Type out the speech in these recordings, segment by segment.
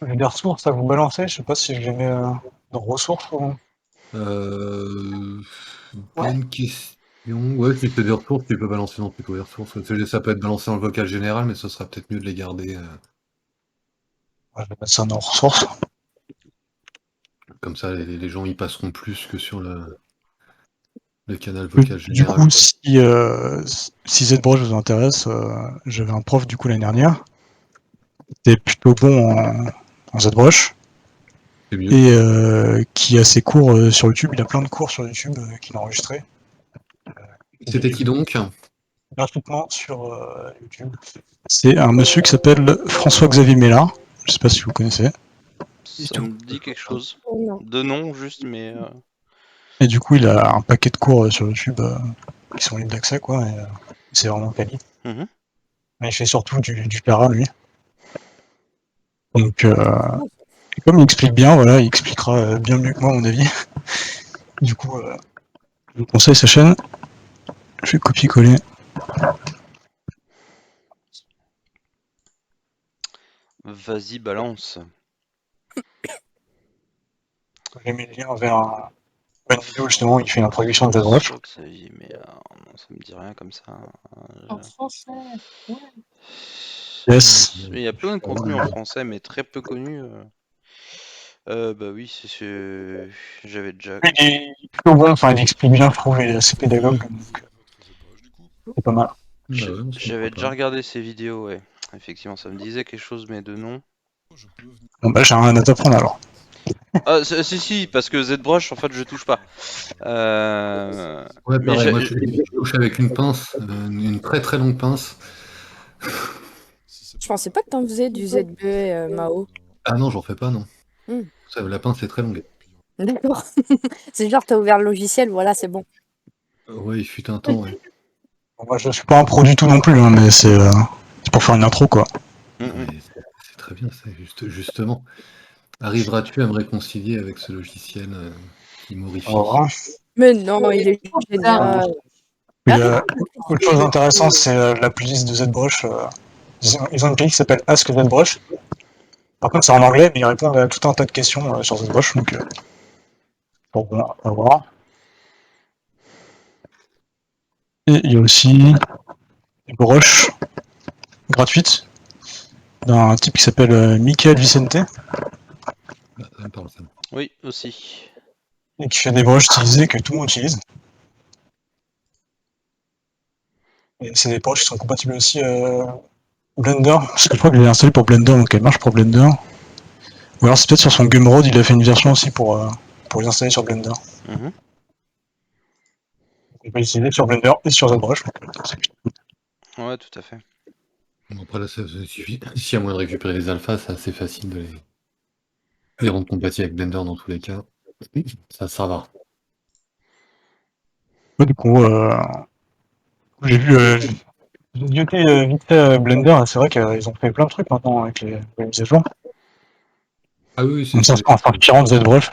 J'ai des ressources à vous balancer, je sais pas si je les mets dans ressources ou... Euh, Ouais. Bonne question. Ouais, si c'est des ressources, tu peux balancer dans plutôt les ressources. Ça peut être balancé dans le vocal général, mais ce sera peut-être mieux de les garder. Ouais, je vais mettre ça dans ressources. Comme ça, les gens y passeront plus que sur le canal vocal Du général, coup, quoi. si ZBrush vous intéresse, j'avais un prof du coup l'année dernière, qui était plutôt bon en ZBrush, C'est mieux. et qui a ses cours sur YouTube, il a plein de cours sur YouTube qu'il a enregistrés. C'était qui donc? Gratuitement sur YouTube. C'est un monsieur qui s'appelle François-Xavier Mélard, je sais pas si vous connaissez. Du Ça tout. me dit quelque chose. Non. De nom juste, mais Et du coup, il a un paquet de cours sur YouTube qui sont libres d'accès, quoi. Et, c'est vraiment quali. mhm. Il fait surtout du Clara, lui. Donc, Intéressant. comme il explique bien, voilà, il expliquera bien mieux que moi, à mon avis. Du coup, je vous conseille sa chaîne. Je vais copier-coller. Vas-y, balance. J'ai mis le lien vers une vidéo justement où il fait une introduction de ZBrush. Soit que ça y est, mais non, ça me dit rien comme ça. En français. Ouais. Yes. Il y a plein de contenus en français, mais très peu connus. Bah oui, j'avais déjà. Il est plutôt bon, enfin, il explique bien, je trouve, il est assez pédagogue, donc c'est pas mal. Bah ouais, J'avais pourquoi déjà pas. regardé ces vidéos, ouais. Effectivement, ça me disait quelque chose, mais de nom. Bon, bah, j'ai rien à t'apprendre alors. Ah, si, parce que ZBrush, en fait, je touche pas. Ouais, Mais pareil, moi je touche avec une pince, une très très longue pince. Je pensais pas que t'en faisais du ZB Mao. Ah non, j'en fais pas, non. Hmm. La pince est très longue. D'accord. C'est genre, t'as ouvert le logiciel, voilà, c'est bon. Ouais, il fut un temps, ouais. Bon, moi, je suis pas un pro du tout non plus, hein, mais c'est pour faire une intro, quoi. Non, mais c'est très bien, ça, justement. Arriveras-tu à me réconcilier avec ce logiciel qui Au m'horrifie? revoir. Mais non, il est génial. Puis, Arrête de autre critiquer chose le d'intéressant, truc. c'est la playlist de ZBrush. Ils ont une playlist qui s'appelle Ask ZBrush. Par contre, c'est en anglais, mais ils répondent à tout un tas de questions sur ZBrush, donc pour voir. Et il y a aussi des brushes gratuites d'un type qui s'appelle Michael Vicente, Ah, ça me parle, ça. oui, aussi. et qui fait des brushes stylisées que tout le monde utilise. Et c'est des brushes qui sont compatibles aussi Blender, parce que je crois que je l'ai installé pour Blender, donc elle marche pour Blender. Ou alors c'est peut-être sur son Gumroad, il a fait une version aussi pour les installer sur Blender. Mhm. On peut les utiliser sur Blender et sur ZBrush. Ouais, tout à fait. Bon, après, là, ça suffit. S'il y a moyen de récupérer les alphas, c'est assez facile de les rendre compatibles avec Blender dans tous les cas. Ça va. Ouais, du coup, j'ai vu, j'ai zioté vite fait Blender, et c'est vrai qu'ils ont fait plein de trucs maintenant avec les mises à jour. Ah oui, Comme ça, en s'inspirant de ZBrush,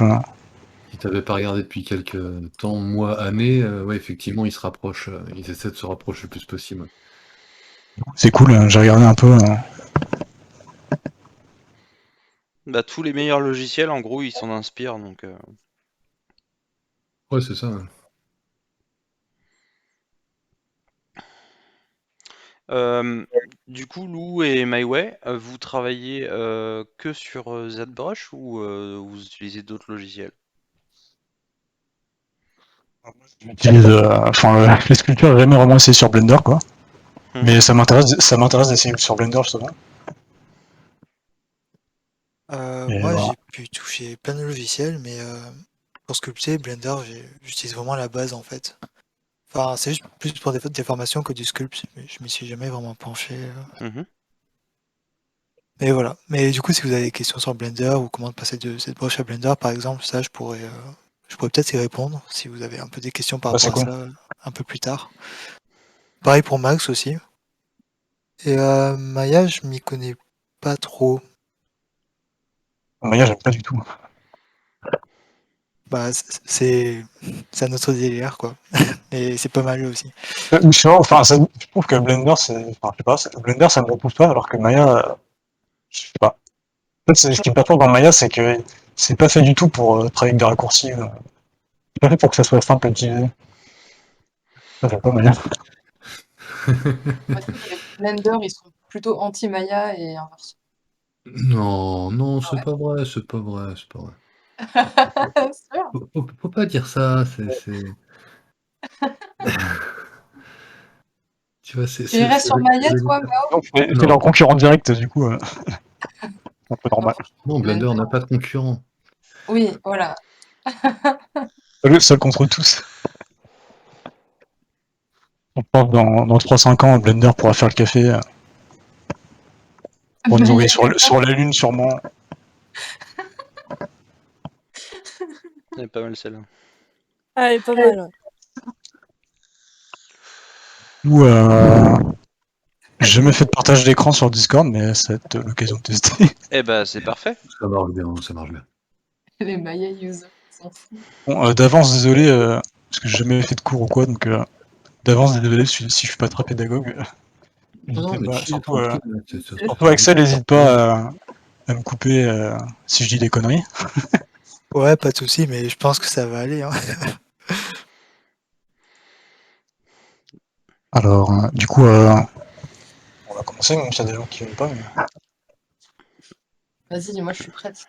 si t'avais pas regardé depuis quelques temps, mois, années, ouais, effectivement, ils se rapprochent, ils essaient de se rapprocher le plus possible. c'est cool, j'ai regardé un peu. Bah, tous les meilleurs logiciels, en gros, ils s'en inspirent, donc. Ouais, c'est ça. Ouais. Euh, du coup, Lou et MyWay, vous travaillez que sur ZBrush ou vous utilisez d'autres logiciels? J'utilise, enfin, les sculptures, j'ai jamais vraiment essayé sur Blender, quoi. Mhm. Mais ça m'intéresse d'essayer sur Blender, justement. Et Moi, voilà. j'ai pu toucher plein de logiciels, mais pour sculpter, Blender, j'utilise vraiment la base en fait. Enfin, c'est juste plus pour des formations que du sculpt, mais je m'y suis jamais vraiment penché. Mhm. Mais voilà. Mais du coup, si vous avez des questions sur Blender ou comment passer de cette broche à Blender, par exemple, ça, je pourrais peut-être y répondre si vous avez un peu des questions par Bah, c'est rapport à cool. ça un peu plus tard. Pareil pour Max aussi. Et Maya, je m'y connais pas trop. Maya, j'aime pas du tout. Bah, c'est un autre délire, quoi. Et c'est pas mal aussi. Je sais pas, enfin, je trouve que Blender, enfin, je sais pas, Blender, ça me repousse pas, alors que Maya, je sais pas. En fait, ce qui me perturbe dans Maya, c'est que c'est pas fait du tout pour travailler avec des raccourcis. C'est pas fait pour que ça soit simple à utiliser. Ça fait pas Maya. Parce que les Blender, ils sont plutôt anti-Maya et inversement. Non, non, Ah c'est ouais. pas vrai, c'est pas vrai, c'est pas vrai. C'est sûr. Faut pas dire ça, c'est tu vois, Tu irais sur Maya, toi, Mao? Donc, c'est Non. leur concurrent direct, du coup, c'est un peu Non, normal. franchement, Non, Blender n'a pas de concurrent. Oui, voilà. Seul contre tous. On pense dans 3-5 ans, Blender pourra faire le café pour nous envoyer sur la Lune, sûrement. C'est pas mal celle-là. Ah, elle est pas mal. Ouais. Ou j'ai jamais fait de partage d'écran sur Discord, mais ça va être l'occasion de tester. Eh ben, c'est parfait. Ça marche bien, ça marche bien. Les Maya users, ils s'en foutent. Bon, d'avance, désolé, parce que j'ai jamais fait de cours ou quoi, donc d'avance, désolé si je suis pas très pédagogue. Non, N'hésitez mais pas. chill, tranquille, ça se passe Surtout Axel, n'hésite pas à me couper si je dis des conneries. Ouais, pas de souci, mais je pense que ça va aller. Hein. Alors, du coup, on va commencer, même s'il y a des gens qui veulent pas. Mais... Vas-y, moi, je suis prête.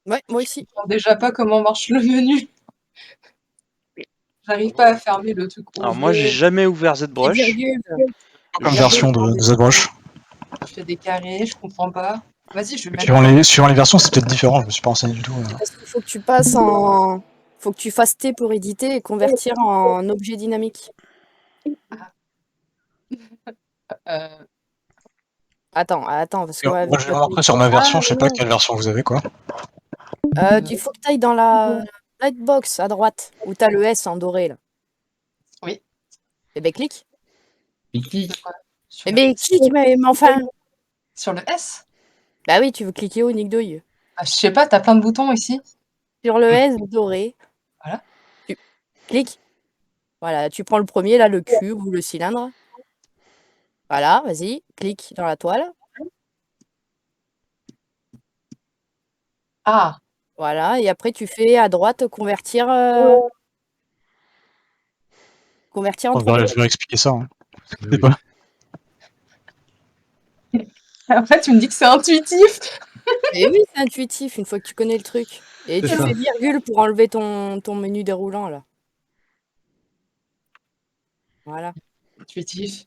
Ouais, moi aussi. Je sais déjà pas comment marche le menu. J'arrive pas à fermer le truc Alors moi, j'ai ouvert. jamais ouvert Les ZBrush. virgules. Comme Je- version de ZBrush. Je fais des carrés, je comprends pas. Vas-y, je vais mettre. Suivant les versions, c'est peut-être différent, je me suis pas renseigné du tout. C'est parce qu'il faut que tu passes en. Faut que tu fasses T pour éditer et convertir en objet dynamique. Euh, Attends, parce que Moi, avec je vais la vous montrer sur ma version, je sais pas non. quelle version vous avez, quoi. Il faut que tu ailles dans la lightbox à droite, où tu as le S en doré, là. Oui. Eh ben, clique. de quoi sur, Eh le... ben, clique, mais enfin. sur le S? Bah oui, tu veux cliquer au nick d'œil. Ah, je sais pas, t'as plein de boutons ici. Sur le S doré. Voilà. Tu cliques. Voilà, tu prends le premier, là, le cube ou le cylindre. Voilà, vas-y, clique dans la toile. Ah, Voilà, et après, tu fais à droite convertir en Je 3D. vais expliquer ça. Hein. Oui. Pas. après tu me dis que c'est intuitif. Et oui, c'est intuitif une fois que tu connais le truc. Et C'est tu ça. fais virgule pour enlever ton menu déroulant, là. Voilà. Intuitif.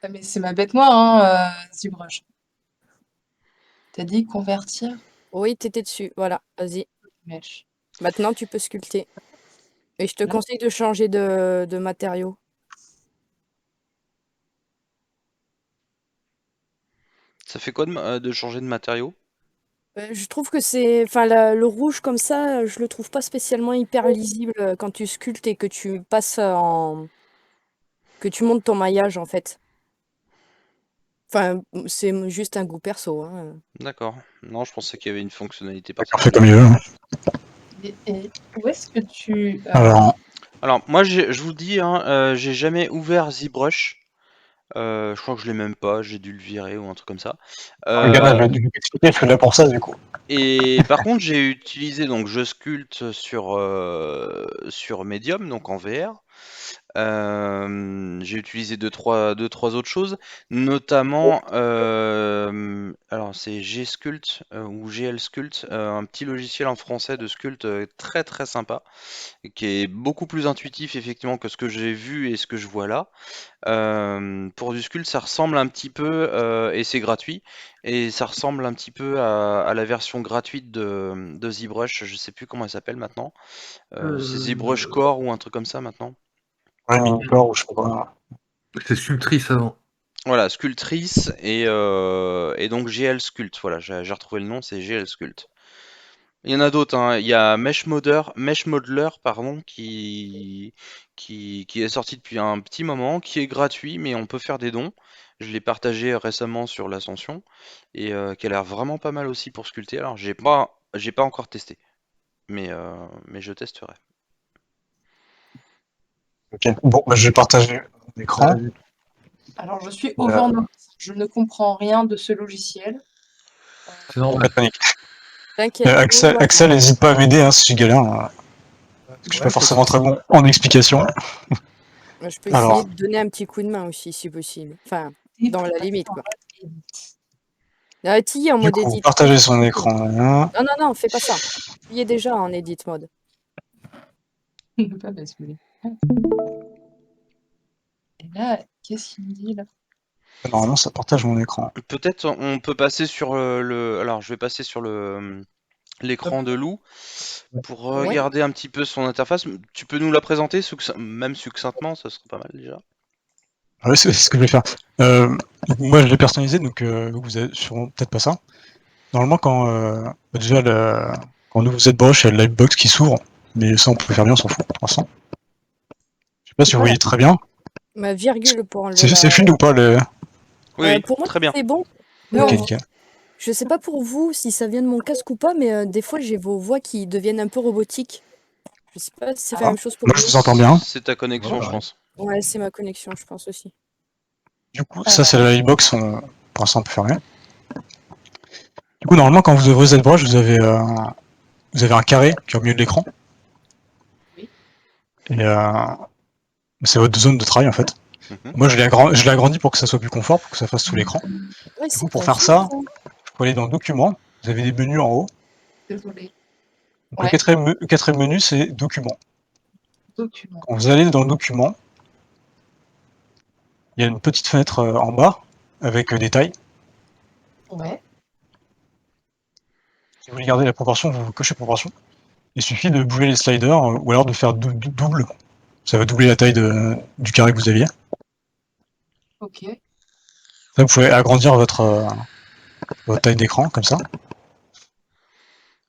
Ah, mais c'est ma bête noire, hein, ZBrush. T'as dit convertir Oui, t'étais dessus. Voilà, vas-y. Mèche. Maintenant, tu peux sculpter. Et je te Là. conseille de changer de matériau. Ça fait quoi de changer de matériau? Je trouve que c'est... Enfin, le rouge comme ça, je le trouve pas spécialement hyper lisible quand tu sculptes et que tu passes en... que tu montes ton maillage, en fait. Enfin, c'est juste un goût perso, hein. D'accord. Non, je pensais qu'il y avait une fonctionnalité Chacun fait particulière. comme il veut. Et où est-ce que tu... Alors, moi, je vous dis, hein, j'ai jamais ouvert ZBrush. Je crois que je l'ai même pas, j'ai dû le virer ou un truc comme ça. regarde, je vais t'expliquer, je suis là pour ça, du coup. Et par contre, j'ai utilisé, donc je sculpte sur Medium, donc en VR. J'ai utilisé deux, trois autres choses, notamment, alors c'est G-Sculpt ou GL Sculpt, un petit logiciel en français de sculpt très très sympa, qui est beaucoup plus intuitif effectivement que ce que j'ai vu et ce que je vois là. Pour du sculpt, ça ressemble un petit peu, et c'est gratuit, et ça ressemble un petit peu à la version gratuite de ZBrush, je sais plus comment elle s'appelle maintenant. C'est ZBrush Core ou un truc comme ça maintenant. Ouais, Minicore ou je sais pas. C'est Sculptrice avant. Voilà, Sculptrice et donc GL Sculpt. Voilà, j'ai retrouvé le nom, c'est GL Sculpt. Il y en a d'autres, hein. Il y a Mesh Modeler, pardon, qui est sorti depuis un petit moment, qui est gratuit, mais on peut faire des dons. Je l'ai partagé récemment sur l'Ascension et qui a l'air vraiment pas mal aussi pour sculpter. Alors j'ai pas encore testé, mais je testerai. Ok. Bon, bah, je vais partager l'écran. Alors, je suis overnote. Je ne comprends rien de ce logiciel. C'est normal. Pas de panique. T'inquiète. Axel, Ouais, Axel, n'hésite pas à m'aider hein, si je galère. Parce que je suis pas forcément très bon en explication. je peux Alors. essayer de donner un petit coup de main aussi, si possible. Enfin, dans la limite, quoi. Ti en Du mode coup, edit. partager son écran. Hein. Non, non, non, fais pas ça. Il est déjà en edit mode. Ne pas basculer. Et là, qu'est-ce qu'il me dit là? Normalement, ça partage mon écran. Peut-être on peut passer sur le. Alors, je vais passer sur l'écran de Lou pour regarder un petit peu son interface. Tu peux nous la présenter, même succinctement, ça serait pas mal déjà. Ouais, c'est ce que je vais faire. Moi, je l'ai personnalisé, donc vous avez sûrement peut-être pas ça. Normalement, déjà, quand on ouvre ZBrush, il y a le Livebox qui s'ouvre, mais ça, on peut faire bien, on s'en fout, 300. Je sais pas si vous voyez très bien. Ma virgule pour enlever C'est fluide ou pas le... Oui, pour moi, très bien. c'est bon. Ok, nickel. Je sais pas pour vous si ça vient de mon casque ou pas, mais des fois, j'ai vos voix qui deviennent un peu robotiques. Je sais pas si c'est la même chose pour Moi, vous. je vous entends bien. C'est ta connexion, je pense. Ouais, c'est ma connexion, je pense aussi. Du coup, ça, c'est la Livebox, pour l'instant, on peut fermer. Du coup, normalement, quand vous ouvrez ZBrush, vous avez un carré qui est au milieu de l'écran. Oui. Et c'est votre zone de travail, en fait. Moi, je l'ai agrandi pour que ça soit plus confort, pour que ça fasse tout l'écran. Ouais, Du coup, pour faire ça, je peux aller dans Documents. Vous avez des menus en haut. Désolé. Donc, le quatrième menu, c'est Documents. Document. Quand vous allez dans Documents, il y a une petite fenêtre en bas avec des tailles. Ouais. Si vous voulez garder la proportion, vous cochez proportion. Il suffit de bouger les sliders ou alors de faire double. Ça va doubler la taille du carré que vous aviez. Ok. Là, vous pouvez agrandir votre taille d'écran, comme ça.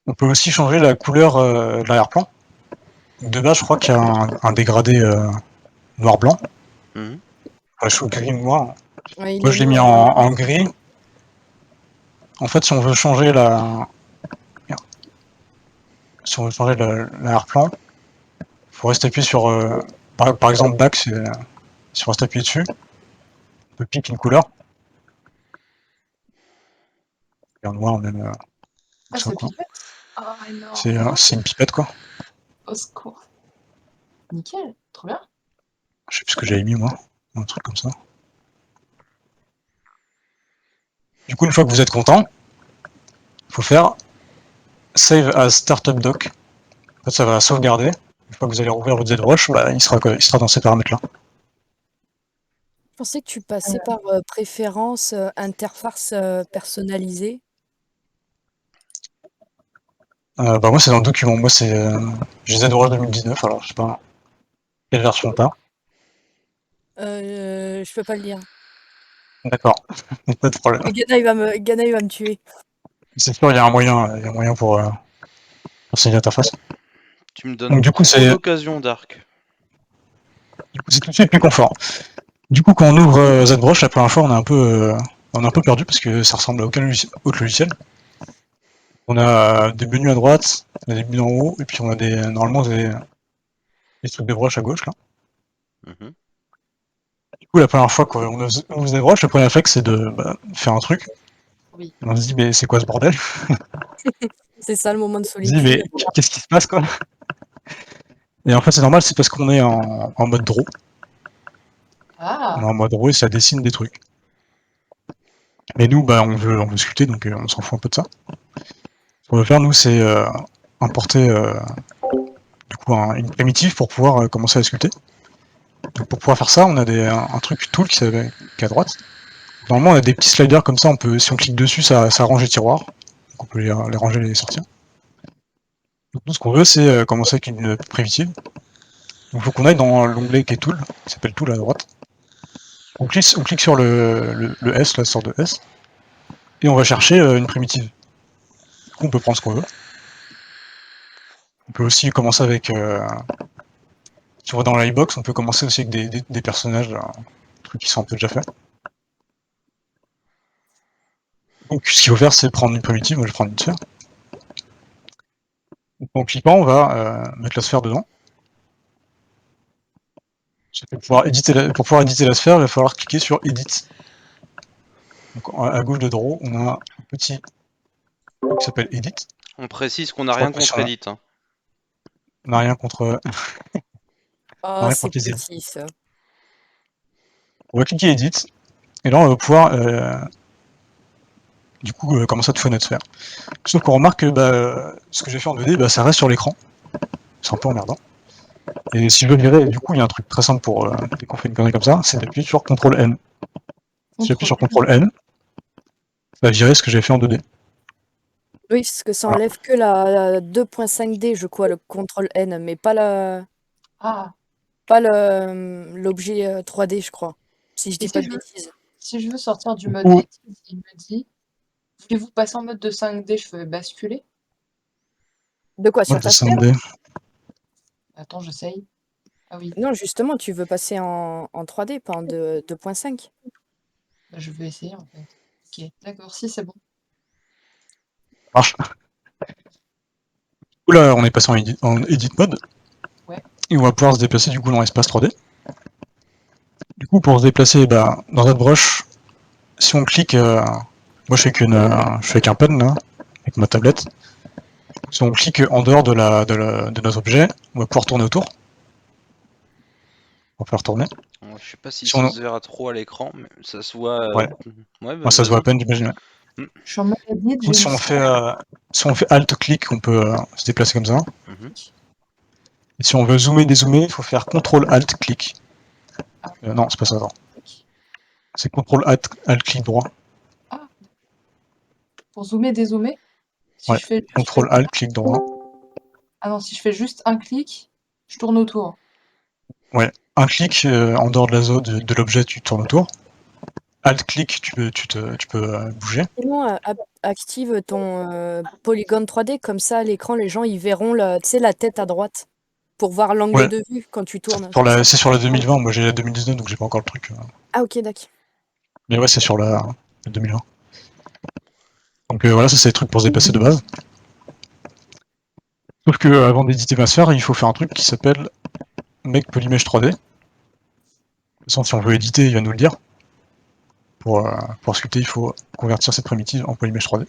On peut aussi changer la couleur de l'arrière-plan. De base, je crois qu'il y a un dégradé noir-blanc. Mhm. Je suis gris-noir. Ouais, Moi, je l'ai mis en gris. En fait, si on veut changer l'arrière-plan, il faut rester appuyé sur... par exemple, back, si on reste appuyé dessus, on peut piquer une couleur. Et en noir, même... Ah, ça, c'est quoi. pipette. Ah, non. C'est une pipette, quoi. Au secours. Nickel. Trop bien. Je sais plus ce que j'avais mis, moi. Un truc comme ça. Du coup, une fois que vous êtes content, il faut faire Save as Startup Doc. En fait, ça va sauvegarder. Une fois que vous allez rouvrir votre ZBrush, bah, il sera dans ces paramètres-là. Je pensais que tu passais par préférence, interface personnalisée. Bah moi, c'est dans le document. Moi, j'ai ZBrush 2019, alors je sais pas quelle version on part. Je peux pas le lire. D'accord, pas de problème. Gana, il va me tuer. C'est sûr, il y a un moyen pour enseigner l'interface. Tu me Donc, donnes du coup, trop d'occasions, Dark. c'est tout de suite plus confort. Du coup, quand on ouvre ZBrush, la première fois, on est un peu perdu parce que ça ressemble à aucun autre logiciel. On a des menus à droite, on a des menus en haut, et puis on a normalement des trucs de brush à gauche, là. Mhm. Du coup, la première fois qu'on ouvre ZBrush, le premier réflexe, c'est de faire un truc. Oui. Et on se dit, mais c'est quoi ce bordel? C'est ça le moment de On se dit, mais solitude. qu'est-ce qui se passe, quoi? Et en fait, c'est normal, c'est parce qu'on est en mode draw. Ah. On est en mode draw et ça dessine des trucs. Mais nous, bah, on veut sculpter, donc on s'en fout un peu de ça. Ce qu'on veut faire, nous, c'est importer du coup une primitive pour pouvoir commencer à sculpter. Donc pour pouvoir faire ça, on a un truc tool qui est à droite. Normalement, on a des petits sliders comme ça, si on clique dessus, ça range les tiroirs. Donc on peut les ranger et les sortir. Donc nous, ce qu'on veut, c'est commencer avec une primitive. Donc il faut qu'on aille dans l'onglet qui est Tool, qui s'appelle Tool à droite. On clique sur le S, la sorte de S, et on va chercher une primitive. Du coup, on peut prendre ce qu'on veut. On peut aussi commencer avec... si on va dans la box, on peut commencer aussi avec des personnages, des trucs qui sont un peu déjà faits. Donc ce qu'il faut faire, c'est prendre une primitive. Moi, je vais prendre une sphère. Donc, en cliquant, on va mettre la sphère dedans. Pour pouvoir éditer la sphère, il va falloir cliquer sur Edit. Donc à gauche de Draw, on a un petit qui s'appelle Edit. On précise qu'on n'a Je crois rien que contre sur la- Edit. Hein. On n'a rien contre, Oh, rien c'est contre les élèves. petit, ça. On va cliquer Edit, et là on va pouvoir du coup commencer à tout fenêtre faire. Sauf qu'on remarque que ce que j'ai fait en 2D, ça reste sur l'écran. C'est un peu emmerdant. Et si je veux virer, du coup il y a un truc très simple pour dès qu'on fait une connerie comme ça, c'est d'appuyer sur CTRL N. Si j'appuie sur CTRL N, ça va virer ce que j'ai fait en 2D. Oui, parce que ça Voilà. enlève que la 2.5D, je crois, le CTRL N, mais pas Ah, l'objet 3D, je crois. Si je et dis pas de bêtises. si je veux sortir du Du mode coup, edit, il me dit, voulez-vous passer en mode de 5D, je fais basculer. De quoi, sur mode de ta télé? 5D. Attends, j'essaye. Ah oui, Non, justement, tu veux passer en 3D, pas en 2.5. bah, je vais essayer en fait. Ok, d'accord, si c'est bon. Marche. Du coup là on est passé en edit mode. Ouais. Et on va pouvoir se déplacer du coup dans l'espace 3D. Du coup pour se déplacer dans notre brush, si on clique, moi je fais avec un pen là, avec ma tablette. Si on clique en dehors de notre objet, on va pouvoir tourner autour. On va faire tourner. Alors, je sais pas si Si ça on... se verra trop à l'écran, mais ça se voit. Ouais, Ouais, moi, ça se voit à vas-y. peine, j'imagine. Je suis en mode edit, Du coup, j'ai si mis on ça. fait Alt-clic, on peut se déplacer comme ça. Mhm. Et si on veut zoomer, dézoomer, il faut faire CTRL-Alt-clic. Ah, Non, c'est pas ça, attends. ok. C'est CTRL-Alt-clic droit. Ah, pour zoomer, dézoomer, si Ouais, je fais CTRL-Alt-clic droit. Ah non, si je fais juste un clic, je tourne autour. Ouais, un clic en dehors de la zone de l'objet, tu tournes autour. Alt-clic, tu peux bouger. Sinon, active ton polygone 3D, comme ça, à l'écran, les gens, ils verront tu sais, la tête à droite, pour voir l'angle Ouais, de vue quand tu tournes. c'est sur la 2020, moi j'ai la 2019, donc j'ai pas encore le truc. Ah, ok, d'accord. Mais ouais, c'est sur la 2020. Donc voilà, ça c'est les trucs pour se déplacer de base. Sauf que avant d'éditer ma sphère, il faut faire un truc qui s'appelle Make Polymèche 3D. De toute façon, si on veut éditer, il va nous le dire. Pour sculpter, il faut convertir cette primitive en polymèche 3D.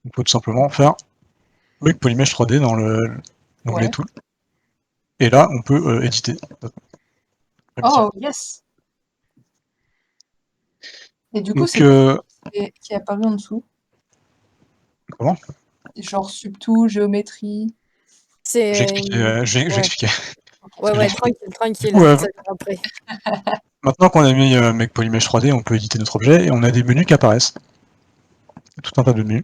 Il faut tout simplement faire Make Polymèche 3D dans l'onglet Ouais. Tool. Et là, on peut éditer. Oh, yes! Et du coup, Donc, c'est quoi qui est apparu en dessous? comment? Genre subtool, géométrie. C'est. Je vais Ouais, expliquer. ouais, tranquille, Du tranquille, coup, ça vient après. maintenant qu'on a mis Make Polymèche 3D, on peut éditer notre objet et on a des menus qui apparaissent. Tout un tas de menus.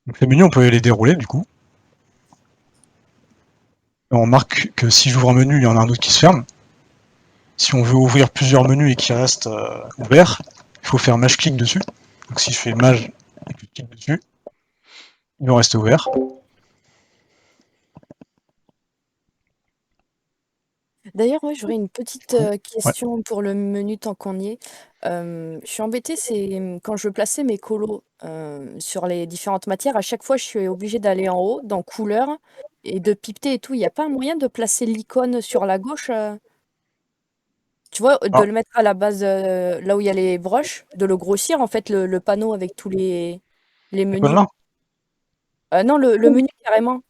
Donc les menus, on peut les dérouler du coup. Et on remarque que si j'ouvre un menu, il y en a un autre qui se ferme. Si on veut ouvrir plusieurs menus et qui restent ouverts, il faut faire mage-clic dessus. Donc si je fais mage et que je clique dessus, ils vont rester ouverts. D'ailleurs, ouais, j'aurais une petite Ouais. question pour le menu tant qu'on y est. Je suis embêtée, c'est quand je veux placer mes colos sur les différentes matières, à chaque fois, je suis obligée d'aller en haut, dans couleur, et de pipeter et tout. Il n'y a pas un moyen de placer l'icône sur la gauche, tu vois, de Ah, le mettre à la base, là où il y a les broches, de le grossir, en fait, le panneau avec tous les menus. là, Non, le menu carrément.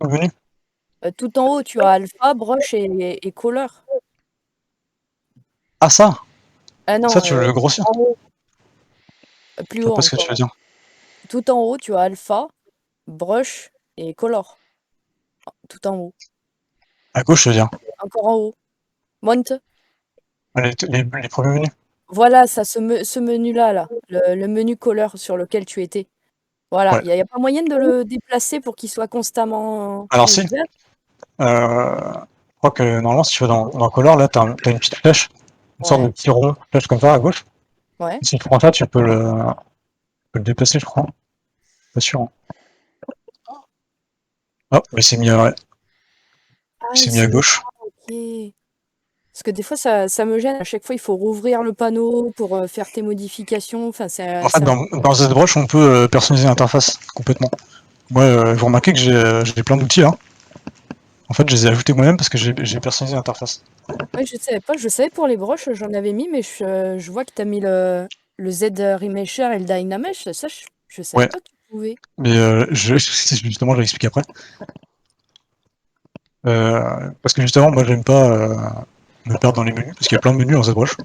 le menu. Tout en haut, tu as alpha, broche et couleur. Ah ça Ah non, Ça tu veux le grossir? en haut, plus Je vois haut pas ce que tu veux encore. dire. Tout en haut, tu as alpha, brush et color. Tout en haut. À gauche, je veux dire. Encore en haut. Mount. Les premiers menus. Voilà, ça, ce menu-là, là. Le menu color sur lequel tu étais. Voilà. Ouais. Il n'y a pas moyen de le déplacer pour qu'il soit constamment Alors si, ouvert? je crois que normalement si tu vas dans Color, là t'as une petite flèche, une sorte de Ouais. petit rond, flèche comme ça à gauche. Ouais. Si tu prends ça, tu peux le déplacer, je crois. Pas sûr. Hein. Oh, mais c'est mis Ah, c'est mis à c'est gauche. ok. Parce que des fois, ça me gêne. À chaque fois, il faut rouvrir le panneau pour faire tes modifications. Enfin, En fait, c'est un peu... dans ZBrush, on peut personnaliser l'interface complètement. Moi, vous remarquez que j'ai plein d'outils là. En fait, je les ai ajoutés moi-même parce que j'ai personnalisé l'interface. Ouais, je savais pas. Je savais pour les broches, j'en avais mis, mais je vois que tu as mis Le Z Remesher et le Dynamesh, ça, je savais Ouais. pas que tu pouvais. Mais justement, je vais expliquer après. Parce que justement, moi, j'aime pas me perdre dans les menus, parce qu'il y a plein de menus dans ZBrush.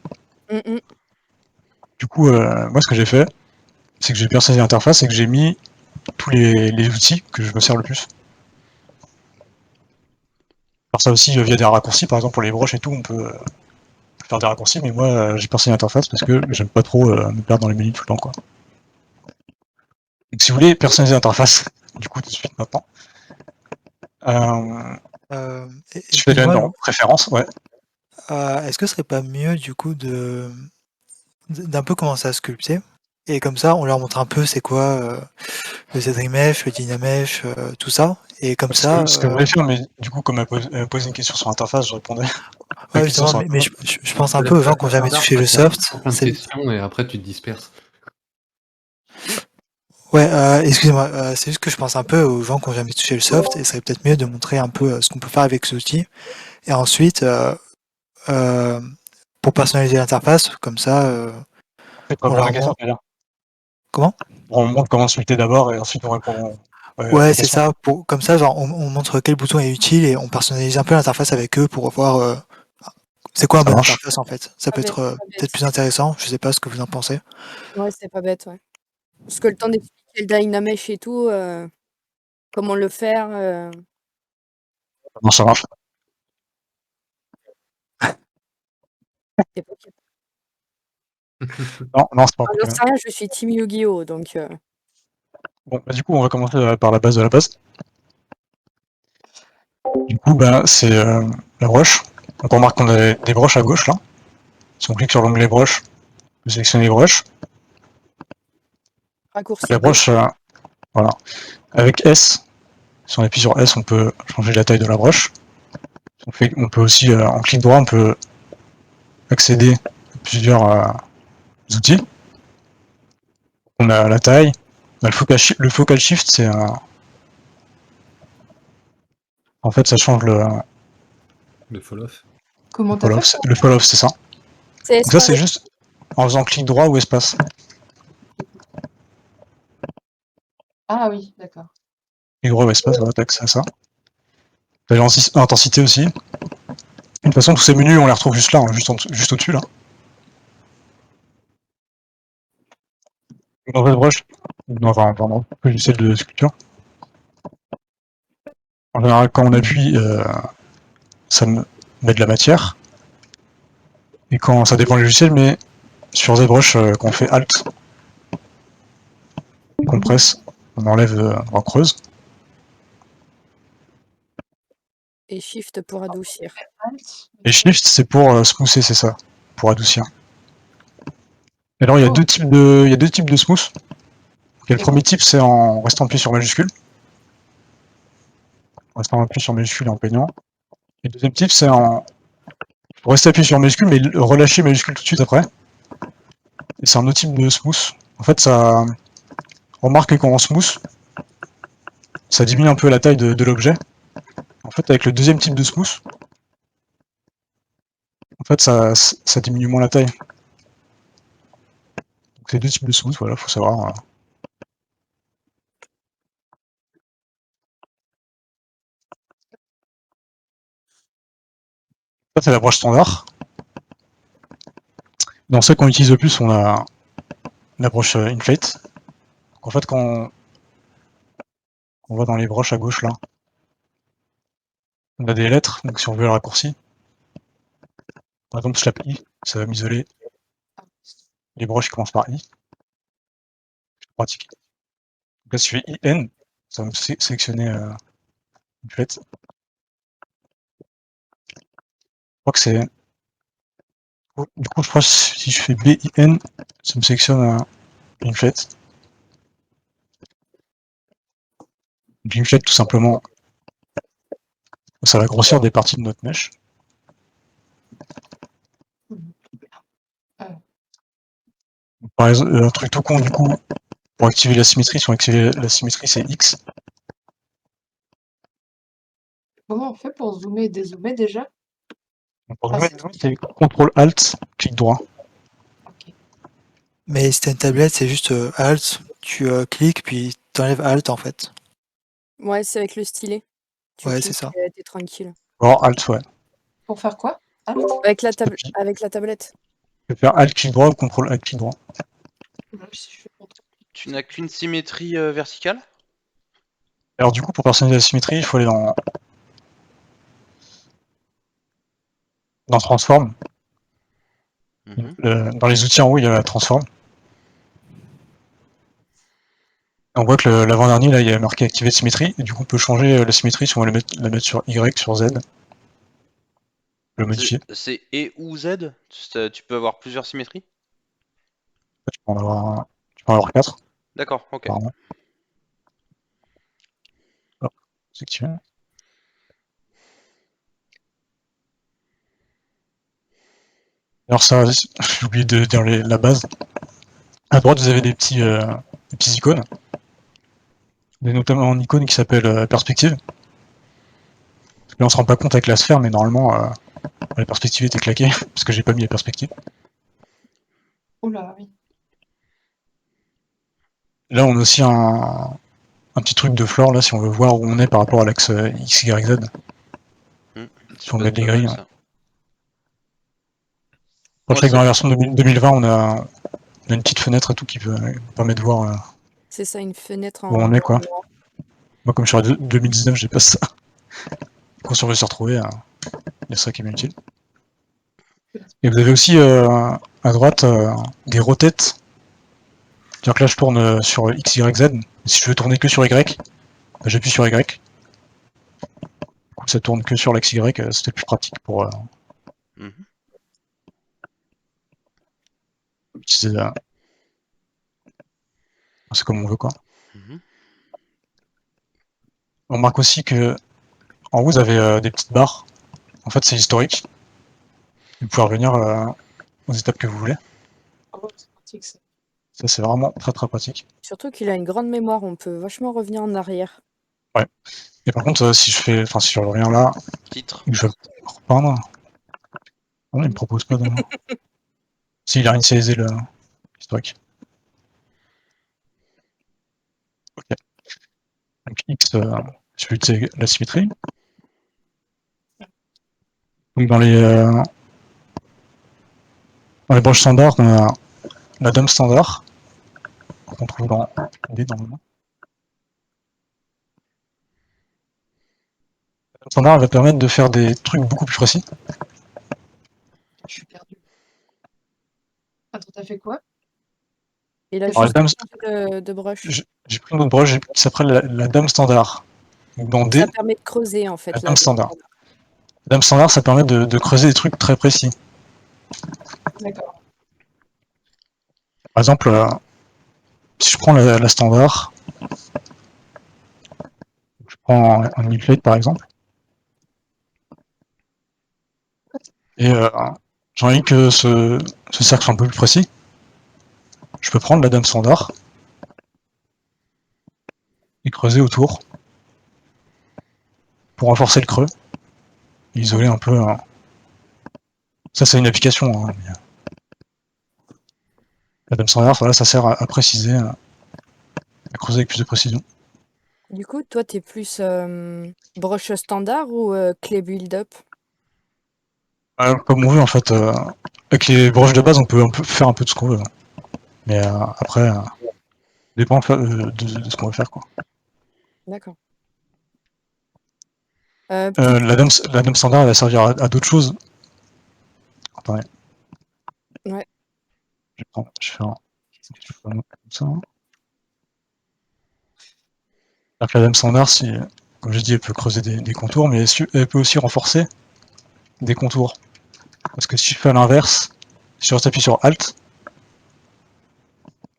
Mm, mm. Du coup, moi, ce que j'ai fait, c'est que j'ai personnalisé l'interface et que j'ai mis tous les outils que je me sers le plus. Alors ça aussi, via des raccourcis, par exemple, pour les broches et tout, on peut faire des raccourcis, mais moi, j'ai personnalisé l'interface parce que j'aime pas trop me perdre dans les menus tout le temps, quoi. Donc, si vous voulez personnaliser l'interface, du coup, tout de suite, maintenant, je fais Excuse-moi, dans préférences, ouais. est-ce que ce serait pas mieux du coup d'un peu commencer à sculpter et comme ça on leur montre un peu c'est quoi le ZRemesh, le Dynamesh, tout ça et comme ça Ce que je voulais faire, mais du coup, comme elle me posait une question sur l'interface, je répondais à la ouais question justement sur mais l'interface. je pense un peu aux gens qui ont jamais touché le soft. Plein de questions et après tu te disperses. Ouais, excusez-moi, c'est juste que je pense un peu aux gens qui ont jamais touché le soft et ce serait peut-être mieux de montrer un peu ce qu'on peut faire avec ce outil et ensuite euh, pour personnaliser l'interface comme ça Faites on répondre à leur la question, montre c'est-à-dire. comment. On montre comment sculpter d'abord et ensuite on répond Ouais, aux c'est questions. ça. Comme ça, genre, on montre quel bouton est utile et on personnalise un peu l'interface avec eux pour voir c'est quoi un Ça bon marche. interface en fait. Ça peut Pas bête, être pas peut-être bête. plus intéressant. Je sais pas ce que vous en pensez. Ouais, c'est pas bête, ouais. Parce que le temps d'expliquer le Dynamesh et tout, comment le faire. Non, ça marche. C'est pas ok. Non, non, c'est pas un Ah, j'en Pokémon. sais rien, je suis team Yu-Gi-Oh! Donc. Bon, bah, du coup, on va commencer par la base de la base. Du coup, bah, c'est la broche. Donc, on remarque qu'on a des broches à gauche, là. Si on clique sur l'onglet broche, vous sélectionnez les broches. Raccourci La gauche. broche, voilà. Avec S, si on appuie sur S, on peut changer la taille de la broche. On peut aussi, en clic droit, on peut accéder à plusieurs outils. On a la taille. On a le focal shift, c'est un. En fait, ça change Le fall-off. Comment t'as fait pour... le fall-off, c'est ça. C'est Donc ça, c'est espacé. juste en faisant clic droit ou espace. Ah oui, d'accord. Clic droit ou espace, voilà, tac, c'est ça. T'as l'intensité aussi. De toute façon, tous ces menus, on les retrouve juste là, hein, juste au-dessus, là. Dans ZBrush, enfin, pardon, logiciel de sculpture. En général, quand on appuie, ça met de la matière. Et quand ça dépend du logiciel, mais sur ZBrush, quand on fait Alt et qu'on presse, on enlève en creuse. Et Shift pour adoucir. Alt. Et Shift, c'est pour smoother, c'est ça, pour adoucir. Et alors, il y a Oh. il y a deux types de smooth. Et le premier type, c'est en restant appuyé sur majuscule. En restant appuyé sur majuscule et en peignant. Et le deuxième type, c'est en rester appuyé sur majuscule, mais relâcher majuscule tout de suite après. Et c'est un autre type de smooth. En fait, ça remarque que quand on smooth, ça diminue un peu la taille de l'objet. En fait, avec le deuxième type de smooth, en fait, ça diminue moins la taille. Donc, c'est deux types de smooth, voilà, faut savoir. Ça, c'est la broche standard. Dans celle qu'on utilise le plus, on a la broche Inflate. Donc, en fait, quand on va dans les broches à gauche, là, on a des lettres, donc si on veut le raccourci, par exemple, slap I, ça va m'isoler les broches qui commencent par I. C'est pratique. Donc là, si je fais IN, ça va me sélectionner Inflate. Je crois que c'est. Du coup, je crois que si je fais BIN, ça me sélectionne Inflate. Donc, Inflate, tout simplement, ça va grossir des parties de notre mèche. Par exemple, un truc tout con, du coup, pour activer la symétrie, si on active la symétrie, c'est X. Comment on fait pour zoomer et dézoomer déjà? Pour Ah, zoomer, c'est c'est CTRL ALT, clic droit. ok. Mais si t'as une tablette, c'est juste Alt, tu cliques, puis t'enlèves Alt en fait. Ouais, c'est avec le stylet. Tu Ouais, c'est cliques ça. et t'es tranquille. Alors Alt, ouais. Pour faire quoi? Alt? Avec la Puis, tablette. je vais faire Alt clic droit ou CTRL Alt clic droit. Moi, si je fais contrôle. Tu n'as qu'une symétrie verticale? Alors du coup, pour personnaliser la symétrie, il faut aller dans Transform. Mhm. Dans les outils en haut, il y a la Transform. On voit que l'avant-dernier, là, il y a marqué activer symétrie, et du coup, on peut changer la symétrie si on veut la mettre sur Y, sur Z, le modifier. C'est E ou Z? Tu peux avoir plusieurs symétries? Tu peux en avoir 4, D'accord, ok. apparemment. Hop, c'est activé. Alors ça, j'ai oublié de dire la base. À droite, vous avez des petits icônes. Il y a notamment une icône qui s'appelle perspective. Là, on se rend pas compte avec la sphère, mais normalement, la perspective était claquée, parce que j'ai pas mis la perspective. Oula, oui. Là, on a aussi un petit truc de floor, là, si on veut voir où on est par rapport à l'axe X, Y, Z. Si on Ça peut met être des pas grilles. mal, Ouais. ça. Je Moi, sais que dans ça, la version 2020, on a une petite fenêtre et tout qui peut permettre de voir C'est ça, une fenêtre où en on est, quoi. noir. Moi, comme je suis en 2019, j'ai pas ça. Quand si on veut se retrouver, il y a ça qui est bien utile. Et vous avez aussi à droite des rotates. C'est-à-dire que là, je tourne sur X, Y, Z. Si je veux tourner que sur Y, bah, j'appuie sur Y. Du coup, ça tourne que sur l'axe Y, c'était plus pratique pour Mhm. utiliser. C'est comme on veut, quoi. Mhm. On remarque aussi que en haut, vous avez des petites barres. En fait, c'est historique. Vous pouvez revenir aux étapes que vous voulez. Oh, c'est pratique ça. Ça, c'est vraiment très très pratique. Surtout qu'il a une grande mémoire, on peut vachement revenir en arrière. Ouais. Et par contre, si je reviens là, Titre. et que je veux repeindre, non, il me propose pas de. Si, il a initialisé le historique. Ok. Donc X, je vais utiliser la symétrie. Donc dans les broches standards, on a la dame standard, qu'on trouve dans D normalement. La dame standard, elle va permettre de faire des trucs beaucoup plus précis. Je suis perdue. Attends, t'as fait quoi? Il a Alors, Alors, juste de brush. j'ai pris une autre broche qui s'appelle la dame standard. Donc dans D, Ça permet de creuser en la fait dame standard. La dame standard, ça permet de creuser des trucs très précis. d'accord. Par exemple, si je prends la standard, je prends un midplate par exemple, et j'ai envie que ce cercle soit un peu plus précis, je peux prendre la dame standard et creuser autour pour renforcer le creux, et isoler un peu. Ça, c'est une application. Hein, mais, la dame standard, voilà, ça sert à préciser, à creuser avec plus de précision. Du coup, toi, t'es plus brush standard ou clé build-up? Comme on veut en fait. Avec les broches de base, on peut faire un peu de ce qu'on veut. Mais après, dépend de ce qu'on veut faire, quoi. D'accord. La dame standard, elle va servir à d'autres choses. Attendez. Ouais. Je fais un comme ça. Donc la dame standard, comme j'ai dit, elle peut creuser des contours, mais elle peut aussi renforcer des contours. Parce que si je fais à l'inverse, si je appuie sur Alt,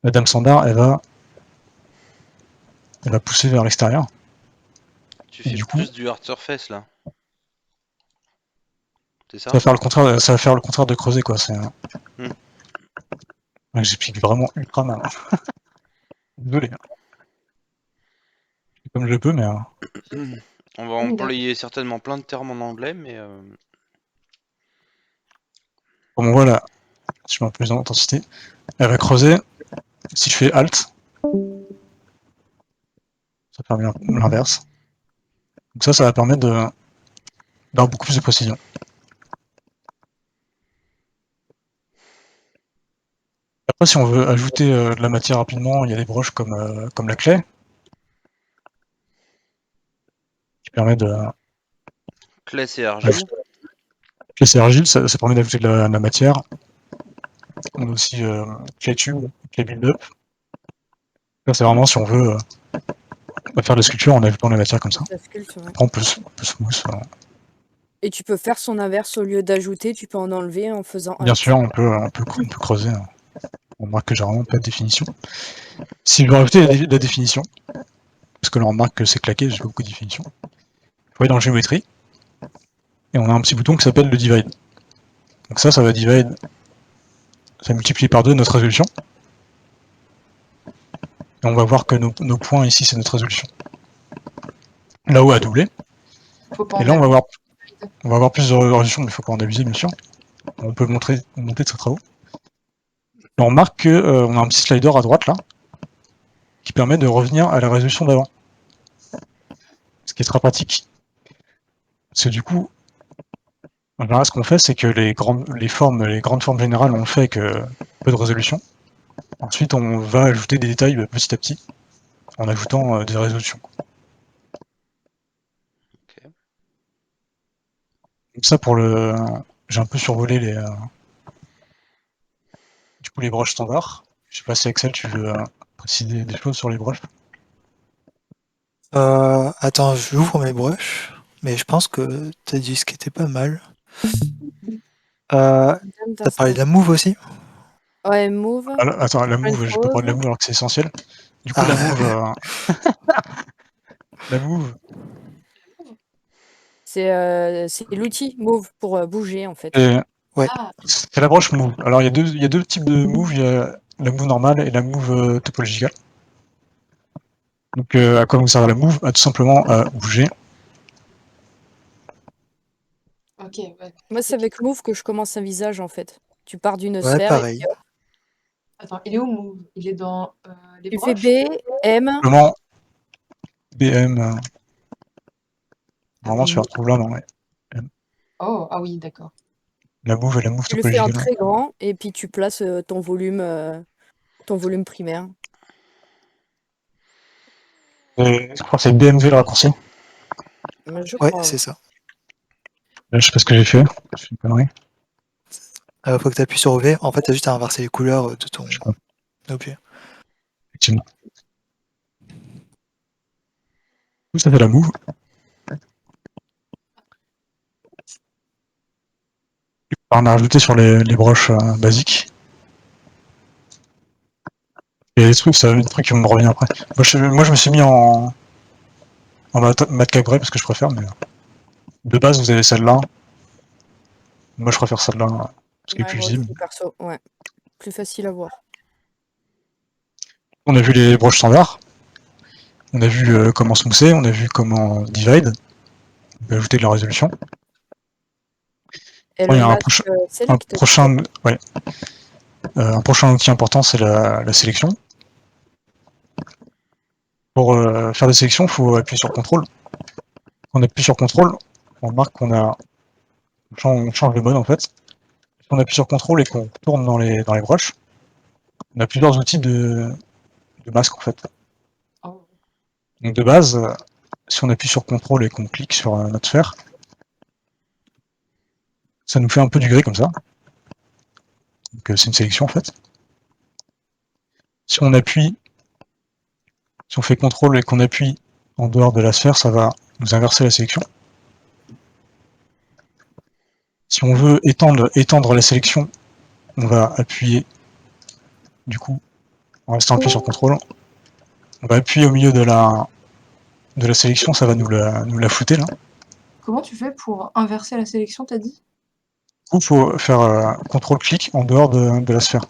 la dame standard, elle va pousser vers l'extérieur. Tu Et fais du coup, plus du hard surface là. C'est ça va ça? faire le contraire, ça va faire le contraire de creuser, quoi. Hmm. J'explique vraiment ultra mal. Désolé. Comme je peux, mais On va employer certainement plein de termes en anglais, mais comme on voit là, si je mets en plus d'intensité, elle va creuser. Si je fais Alt, ça permet l'inverse. Donc ça va permettre d'avoir beaucoup plus de précision. Après, si on veut ajouter de la matière rapidement, il y a des broches comme la clé, qui permet de... Clé, c'est argile. Clé, c'est argile, ça permet d'ajouter de la matière. On a aussi clé tube, clé build-up. Là, c'est vraiment si on veut faire de la sculpture en ajoutant la matière comme ça. Ça sculpte, ouais. Après, on peut smooth. Et tu peux faire son inverse, au lieu d'ajouter, tu peux en enlever en faisant Bien Alt. sûr, on peut creuser. On remarque que j'ai vraiment pas de définition. Si je veux rajouter la définition, parce que là on remarque que c'est claqué, j'ai pas beaucoup de définition. Il faut aller dans géométrie, et on a un petit bouton qui s'appelle le divide. Donc ça va divide, ça va multiplier par 2 notre résolution. Et on va voir que nos points ici c'est notre résolution. Là-haut a doublé. Faut pas Et en là on va abuser. avoir plus de résolution, mais il faut pas en abuser bien sûr. On peut monter de très très haut. Et on remarque que on a un petit slider à droite là, qui permet de revenir à la résolution d'avant. Ce qui est très pratique. Parce que du coup, en général, ce qu'on fait, c'est que les grandes formes générales, on le fait avec peu de résolution. Ensuite, on va ajouter des détails petit à petit, en ajoutant des résolutions. Ok. Donc ça, j'ai un peu survolé les broches standards. Je sais pas si Axel, tu veux préciser des choses sur les broches. Attends, j'ouvre mes brushes, mais je pense que t'as dit ce qui était pas mal. T'as parlé de la move aussi? Ouais, move. Attends, la move, je peux Rose. parler de la move alors que c'est essentiel. Du coup, la move, la move, C'est l'outil move pour bouger en fait. Ouais. Ah, c'est la broche move. Alors, il y a deux types de move. Il y a la move normale et la move topological. Donc, à quoi vous sert la move? Tout simplement à bouger. ok, ouais. Moi, c'est avec move que je commence un visage en fait. Tu pars d'une Ouais, sphère et pareil. puis hop, Attends, il est où Move? Il est dans les tu fais broches? B, M. Simplement, BM, Ah normalement, oui, tu la Move. retrouves là, non, ouais. Oh, ah oui, d'accord. La move et la move Tu le fais en topological. très grand et puis tu places ton volume primaire. Et je crois que c'est BMV le raccourci. Je Ouais, crois, c'est ça. Là, je sais pas ce que j'ai fait. Je fais une connerie. Faut que tu appuies sur V. En fait, t'as juste à inverser les couleurs de ton Je crois, objet. effectivement. Tout ça fait la move. On a rajouté sur les broches basiques. Il y a des trucs qui vont me revenir après. Moi, je me suis mis en Matcap Gray parce que je préfère, mais de base, vous avez celle-là. Moi, je préfère celle-là parce qu'elle est Ouais, plus moi visible. aussi, perso. Ouais. Plus facile à voir. On a vu les broches standards. On a vu comment smoother. On a vu comment divide. On peut ajouter de la résolution. Et Il le y a masque un select. prochain, ouais, un prochain outil important, c'est la sélection. Pour faire des sélections, il faut appuyer sur CTRL. Quand on appuie sur CTRL, on remarque on change de mode en fait. Si on appuie sur CTRL et qu'on tourne dans les broches, on a plusieurs outils de masque en fait. Oh. Donc de base, si on appuie sur CTRL et qu'on clique sur notre sphère, ça nous fait un peu du gris comme ça. Donc c'est une sélection en fait. Si on fait CTRL et qu'on appuie en dehors de la sphère, ça va nous inverser la sélection. Si on veut étendre la sélection, on va appuyer, du coup, en restant appuyé sur CTRL, on va appuyer au milieu de la sélection, ça va nous la flouter là. Comment tu fais pour inverser la sélection, t'as dit? Du coup, il faut faire CTRL-clic en dehors de la sphère,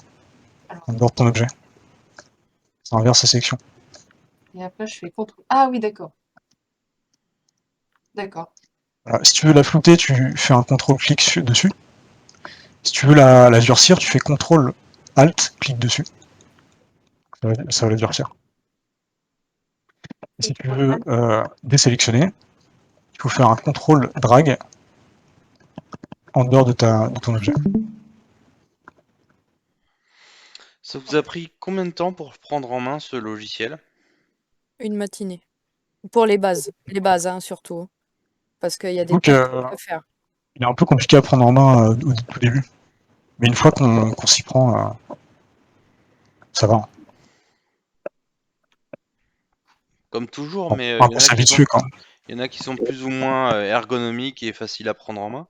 Alors, en dehors de ton objet. Ça inverse la sélection. et après, je fais CTRL. Ah oui, d'accord. D'accord. Voilà. Si tu veux la flouter, tu fais un CTRL-clic dessus. Si tu veux la durcir, tu fais CTRL, ALT, clique dessus. Ça va la durcir. Et si tu veux désélectionner, il faut faire un CTRL drag en dehors de ton objet. Ça vous a pris combien de temps pour prendre en main ce logiciel? Une matinée. Pour les bases hein, surtout. Parce qu'il y a des Donc, petits trucs à faire. il est un peu compliqué à prendre en main au tout début. Mais une fois qu'on s'y prend, ça va. Comme toujours, Bon, mais on va s'habituer quand même. il y en a qui sont plus ou moins ergonomiques et faciles à prendre en main.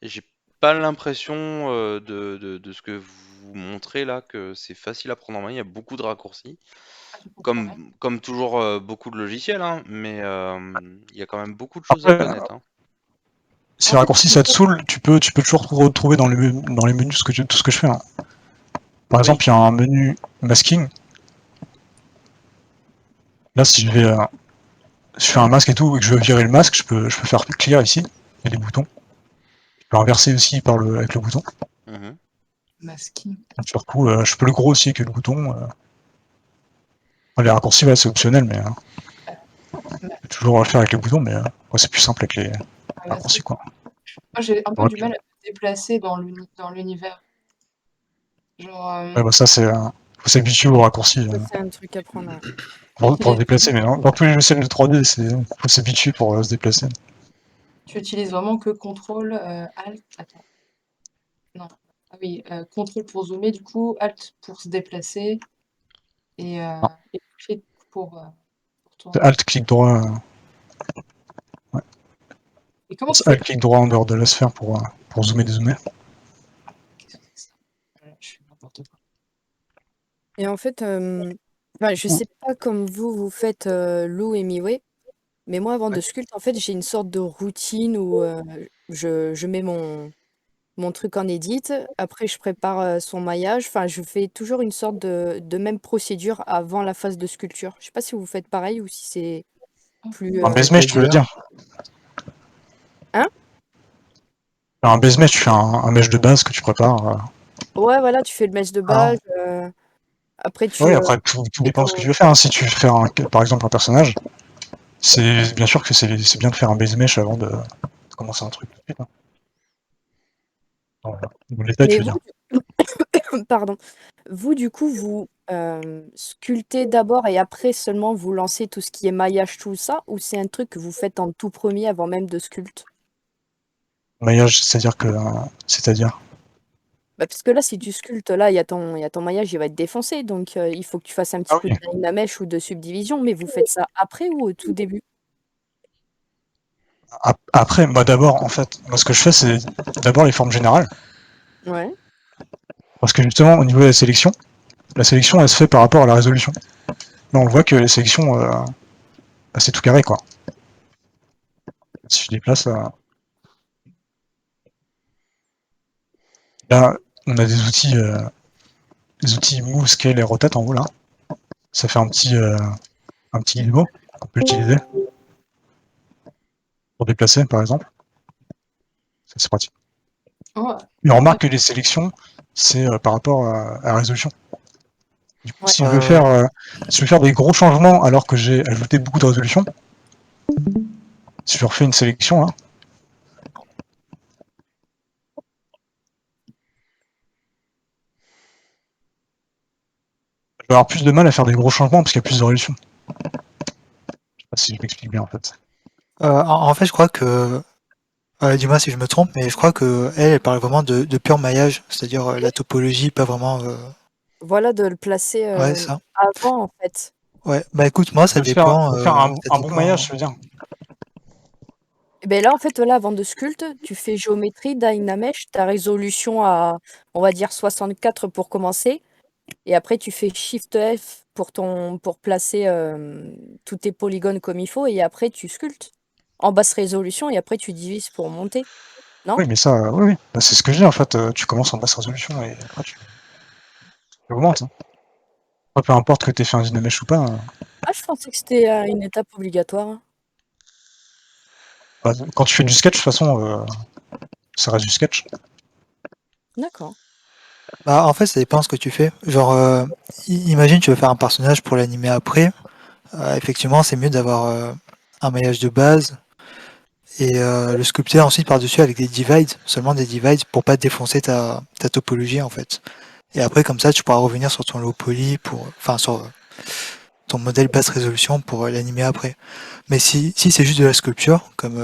Et j'ai pas l'impression de ce que vous montrez là que c'est facile à prendre en main. Il y a beaucoup de raccourcis, Je comprends rien. comme toujours beaucoup de logiciels, hein, mais il y a quand même beaucoup de choses à Après, connaître. Hein. si En le fait, raccourci ça te saoule, tu peux toujours retrouver dans les menus tout ce que je fais. Hein. Par Oui. exemple, il y a un menu masking. Là, si je fais un masque et tout, et que je veux virer le masque, je peux faire clear ici. Il y a des boutons. Je peux inverser aussi avec le bouton. Mhm. Masking. Sur coup, je peux le grossir avec le bouton. Les raccourcis, ouais, c'est optionnel, mais je peux toujours le faire avec les boutons, mais ouais, c'est plus simple avec les raccourcis, quoi. Moi, j'ai un peu Ouais, du mal à me déplacer dans l'univers. Genre, ouais, bah ça, faut s'habituer aux raccourcis ça, c'est un truc à prendre. Ouais. pour se déplacer, mais dans tous les logiciels de 3D, faut s'habituer pour se déplacer. tu utilises vraiment que CTRL, ALT. Attends. Non. Ah oui, CTRL pour zoomer, du coup, ALT pour se déplacer et Non, clic pour c'est tourner. Alt, clic droit, ouais. Et comment tu C'est fais Alt, clic droit en dehors de la sphère pour zoomer, dézoomer. Qu'est-ce que c'est que ça? Voilà, je fais n'importe quoi. Et en fait, je sais pas comme vous faites Lou et Miwei, mais moi, avant de sculpter, en fait, j'ai une sorte de routine où je mets mon truc en edit. Après, je prépare son maillage. Enfin, je fais toujours une sorte de même procédure avant la phase de sculpture. Je sais pas si vous faites pareil ou si c'est plus. Un base mesh, tu veux C'est-à-dire, dire. Hein? Un base mesh, tu fais un mesh de base que tu prépares. Ouais, voilà, tu fais le mesh de ah, base. Après, Oui, après, tout fais dépend de ce que ton. tu veux faire. Hein. Si tu veux faire, par exemple, un personnage, c'est bien sûr que c'est bien de faire un base mesh avant de commencer un truc tout de suite. Hein. Voilà. Dans les détails, tu Mais veux dire. pardon. Vous, du coup, vous sculptez d'abord et après seulement vous lancez tout ce qui est maillage, tout ça, ou c'est un truc que vous faites en tout premier avant même de sculpter? Maillage, c'est-à-dire. Bah, parce que là, si tu sculptes, là, il y a ton maillage, il va être défoncé, donc il faut que tu fasses un petit Ah peu oui. de dynamèche ou de subdivision, mais vous faites ça après ou au tout début? Après, moi d'abord, en fait, moi ce que je fais, c'est d'abord les formes générales. Ouais. Parce que justement, au niveau de la sélection, elle se fait par rapport à la résolution. Là, on voit que les sélections, bah, c'est tout carré, quoi. Si je déplace, là, on a des outils Move, Scale et Rotate en haut, là. Ça fait un petit gizmo qu'on peut utiliser pour déplacer, par exemple. Ça, c'est pratique. Oh, Mais on en vrai, remarque que les sélections, c'est par rapport à la résolution. Du coup, Ouais. si je veux faire des gros changements alors que j'ai ajouté beaucoup de résolution, si je refais une sélection, là, je vais avoir plus de mal à faire des gros changements parce qu'il y a plus de résolution. Je sais pas si je m'explique bien, en fait. en fait, je crois que, dis-moi si je me trompe, mais je crois que elle parle vraiment de pur maillage, c'est-à-dire la topologie, pas vraiment. Voilà, de le placer Ouais, ça. avant, en fait. Ouais, bah écoute, moi, ça dépend. De faire Ça un bon maillage, dépend. je veux dire. Et ben là, en fait, là, avant de sculpte, tu fais géométrie, Dynamesh, ta résolution à, on va dire, 64 pour commencer. Et après, tu fais Shift F pour placer tous tes polygones comme il faut. Et après, tu sculptes en basse résolution. Et après, tu divises pour monter. Non? Oui, mais ça, oui, oui. Bah, c'est ce que je dis, en fait. Tu commences en basse résolution et après, tu augmentes. Hein. Après, peu importe que tu aies fait un Dynamesh ou pas, Ah, je pensais que c'était une étape obligatoire, hein. bah, quand tu fais du sketch, de toute façon, ça reste du sketch. D'accord. Bah, en fait, ça dépend ce que tu fais. Genre, imagine, tu veux faire un personnage pour l'animer après. Effectivement, c'est mieux d'avoir un maillage de base et le sculpter ensuite par-dessus avec des divides, seulement des divides pour pas défoncer ta topologie en fait. Et après, comme ça, tu pourras revenir sur ton low poly enfin, sur ton modèle basse résolution pour l'animer après. Mais si c'est juste de la sculpture, comme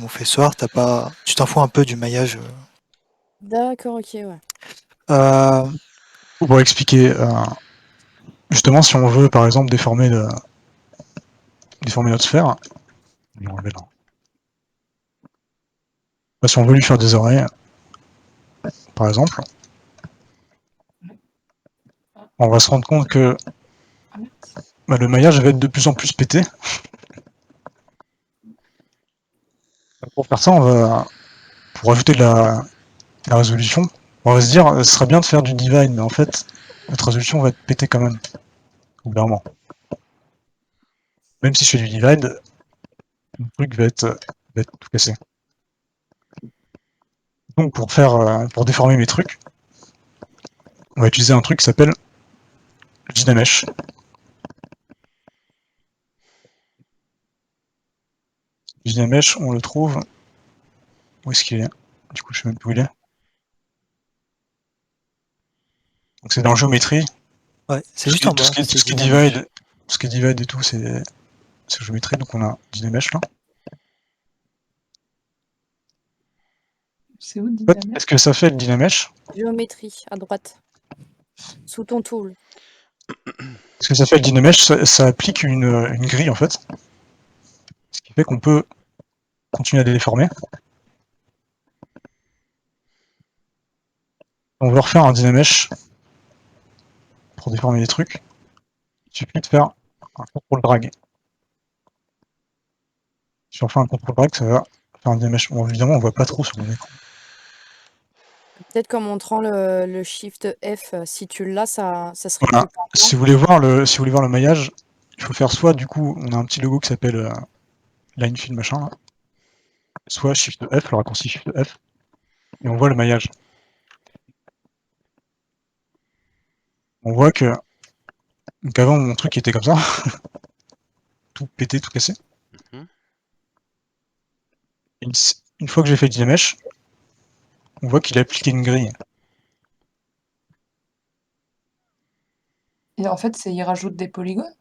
on fait ce soir, tu t'en fous un peu du maillage. D'accord, ok, ouais. Euh, Pour expliquer, justement, si on veut par exemple déformer notre sphère, je vais enlever là. Bah, si on veut lui faire des oreilles, par exemple, on va se rendre compte que Ah, merde. bah, le maillage va être de plus en plus pété. Pour faire ça, pour ajouter de la résolution, on va se dire, ce serait bien de faire du divide, mais en fait, notre résolution va être pétée quand même, au bout d'un moment. Même si je fais du divide, le truc va être tout cassé. Donc pour déformer mes trucs, on va utiliser un truc qui s'appelle Dynamesh. Dynamesh, on le trouve. Où est-ce qu'il est? Du coup, je sais même plus où il est. Donc c'est dans géométrie. ouais, c'est juste en bas, Tout c'est ce qui est Dynamesh. divide, et tout, c'est géométrie. Donc on a Dynamesh là. C'est où En fait, Dynamesh? qu'est-ce que ça fait le Dynamesh? Géométrie, à droite. Sous ton tool. Ce que ça fait le Dynamesh, ça applique une grille en fait. Ce qui fait qu'on peut continuer à déformer. On veut refaire un Dynamesh pour déformer les trucs. Il suffit de faire un contrôle drag. Si on fait un contrôle drag, ça va faire un Dynamesh. Bon, évidemment, on voit pas trop sur mon écran. Peut-être qu'en montrant le Shift F, si tu l'as, ça serait Voilà. plus parlant. Si vous voulez voir le maillage, il faut faire soit du coup, on a un petit logo qui s'appelle line fill machin, là. Soit Shift F, le raccourci Shift F, et on voit le maillage. On voit que donc avant mon truc était comme ça, tout pété, tout cassé. Mhm. Et une fois que j'ai fait le Dynamesh, on voit qu'il a appliqué une grille. Et en fait, il rajoute des polygones?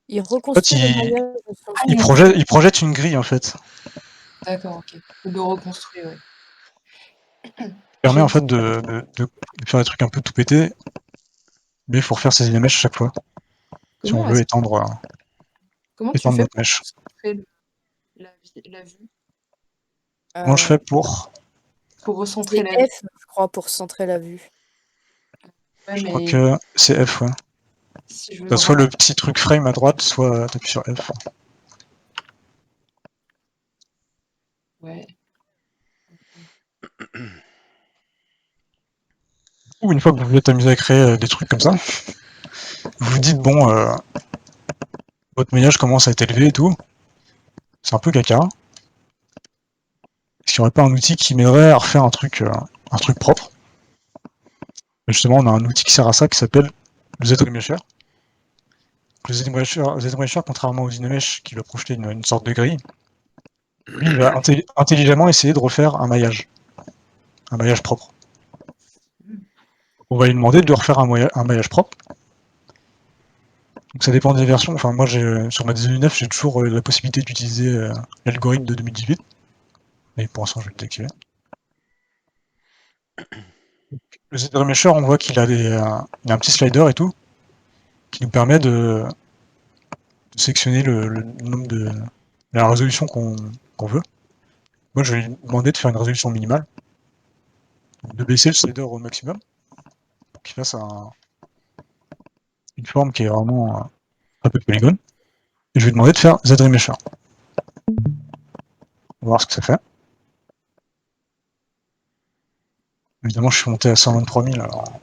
Il En fait, reconstruit le maillage sur Ah, son tool. il projette une grille en fait. D'accord, ok. Il le reconstruit, ouais. Il permet J'ai en une... fait de faire des trucs un peu tout pété, mais il faut refaire ses Dynamesh à chaque fois. Si on Comment veut est-ce... Comment tu étendre fais notre pour mesh. recentrer la vue? Comment je Euh, fais pour. Pour recentrer c'est la vue? F, je crois, pour centrer la vue. Ouais, Je crois mais que c'est F, ouais. si je veux T'as le soit le rendre... petit truc frame à droite, soit t'appuies sur F. Ouais. Ou une fois que vous vous êtes amusé à créer des trucs comme ça, vous vous dites bon, votre maillage commence à être élevé et tout, c'est un peu caca. Est-ce qu'il n'y aurait pas un outil qui m'aiderait à refaire un truc propre? Et justement, on a un outil qui sert à ça qui s'appelle le ZRemesher. Le ZRemesher, contrairement au Dynamesh qui va projeter une sorte de grille, lui il va intelligemment essayer de refaire un maillage propre. On va lui demander de refaire un maillage propre. Donc ça dépend des versions. Enfin, moi, sur ma 19, j'ai toujours la possibilité d'utiliser l'algorithme de 2018. Mais pour l'instant, je vais le désactiver. Le ZRemesher, on voit qu'il a, il a un petit slider et tout, qui nous permet de sélectionner le nombre la résolution qu'on veut. Moi, je vais lui demander de faire une résolution minimale, de baisser le slider au maximum, pour qu'il fasse une forme qui est vraiment un peu polygone. Et je vais lui demander de faire ZRemesher. On va voir ce que ça fait. Évidemment, je suis monté à 123 000, alors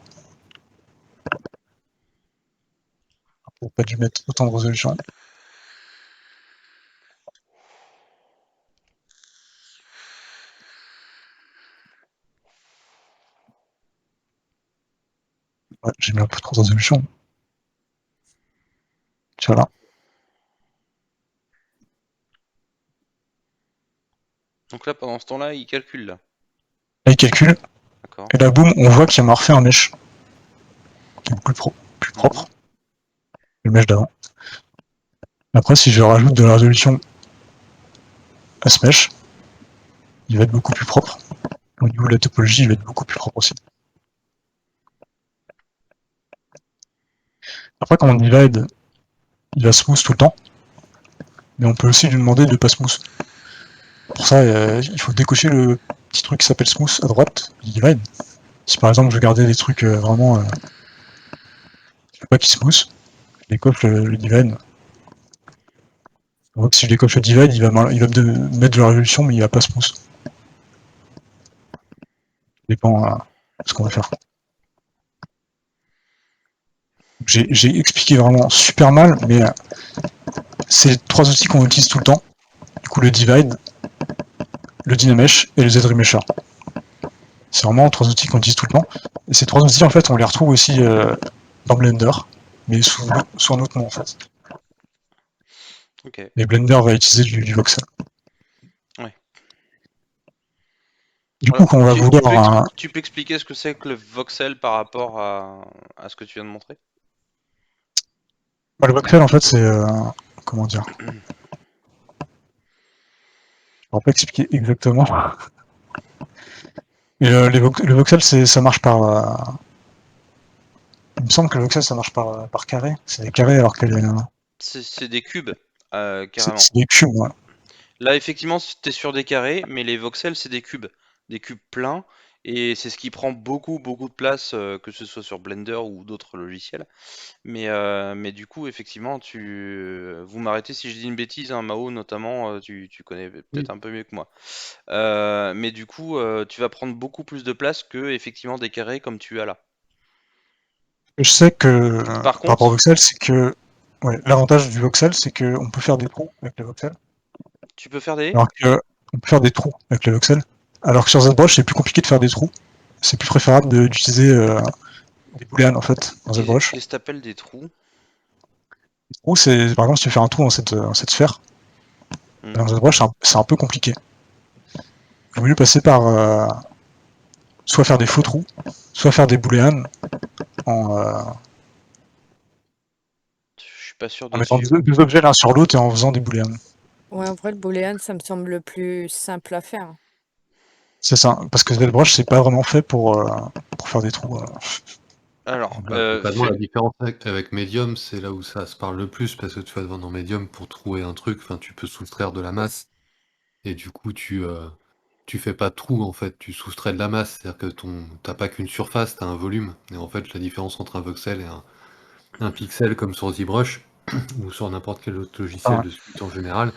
j'ai pas dû mettre autant de résolution. J'ai mis un peu trop de résolution. Voilà. Donc là, pendant ce temps-là, il calcule là. Là, il calcule, D'accord. et là, boum, on voit qu'il m'a refait un mesh. Qui est beaucoup plus propre. Le mesh d'avant. Après, si je rajoute de la résolution à ce mesh, il va être beaucoup plus propre. Au niveau de la topologie, il va être beaucoup plus propre aussi. Après, quand on divide, il va smooth tout le temps. Mais on peut aussi lui demander de pas smooth. Pour ça, il faut décocher le petit truc qui s'appelle smooth à droite du divide. Si par exemple je veux garder des trucs vraiment. Je veux pas qu'il smooth, je décoche le divide. On voit que si je décoche le divide, il va me mettre de la résolution, mais il va pas smooth. Ça dépend de ce qu'on va faire. J'ai expliqué vraiment super mal, mais c'est 3 outils qu'on utilise tout le temps. Du coup, le divide, le dynamesh et le z-remesher. C'est vraiment 3 outils qu'on utilise tout le temps. Et ces 3 outils, en fait, on les retrouve aussi dans Blender, mais sous un autre nom, en fait. Ok. Et Blender va utiliser du voxel. Ouais. Du coup, Alors, quand on va vouloir tu peux expliquer ce que c'est que le voxel par rapport à ce que tu viens de montrer? le voxel, en fait, c'est... comment dire? Je ne pourrais pas expliquer exactement. Et le voxel, ça marche par... il me semble que le voxel, ça marche par carré. C'est des carrés alors que C'est des cubes, carrément. c'est des cubes, ouais. Là, effectivement, tu es sur des carrés, mais les voxels, c'est des cubes pleins, et c'est ce qui prend beaucoup de place, que ce soit sur Blender ou d'autres logiciels. Mais du coup, effectivement, vous m'arrêtez si je dis une bêtise, hein, Mao notamment, tu connais peut-être un peu mieux que moi. Mais du coup, tu vas prendre beaucoup plus de place que effectivement des carrés comme tu as là. Je sais que Par par rapport au contre, voxel, c'est que l'avantage du voxel, c'est qu'on peut faire des trous avec le voxel. tu peux faire des... Alors que on peut faire des trous avec le voxel. Alors que sur ZBrush, c'est plus compliqué de faire des trous. C'est plus préférable d'utiliser des booleans en fait dans ZBrush. Qu'est-ce que t'appelles des trous? Les trous, c'est par exemple si tu fais un trou dans cette sphère, dans ZBrush, c'est un peu compliqué. Il vaut mieux passer par soit faire des faux trous, soit faire des booleans en Je suis pas sûr en de mettant suivre. deux objets l'un sur l'autre et en faisant des booleans. Ouais, en vrai, le booléen, ça me semble le plus simple à faire. C'est ça, parce que ZBrush, c'est pas vraiment fait pour faire des trous. Alors, Totalement, la différence avec Medium, c'est là où ça se parle le plus, parce que tu vas dans Medium pour trouver un truc, tu peux soustraire de la masse, et du coup tu fais pas de trou en fait, tu soustrais de la masse, c'est-à-dire que t'as pas qu'une surface, t'as un volume. Et en fait, la différence entre un voxel et un pixel comme sur ZBrush, ou sur n'importe quel autre logiciel de suite en général,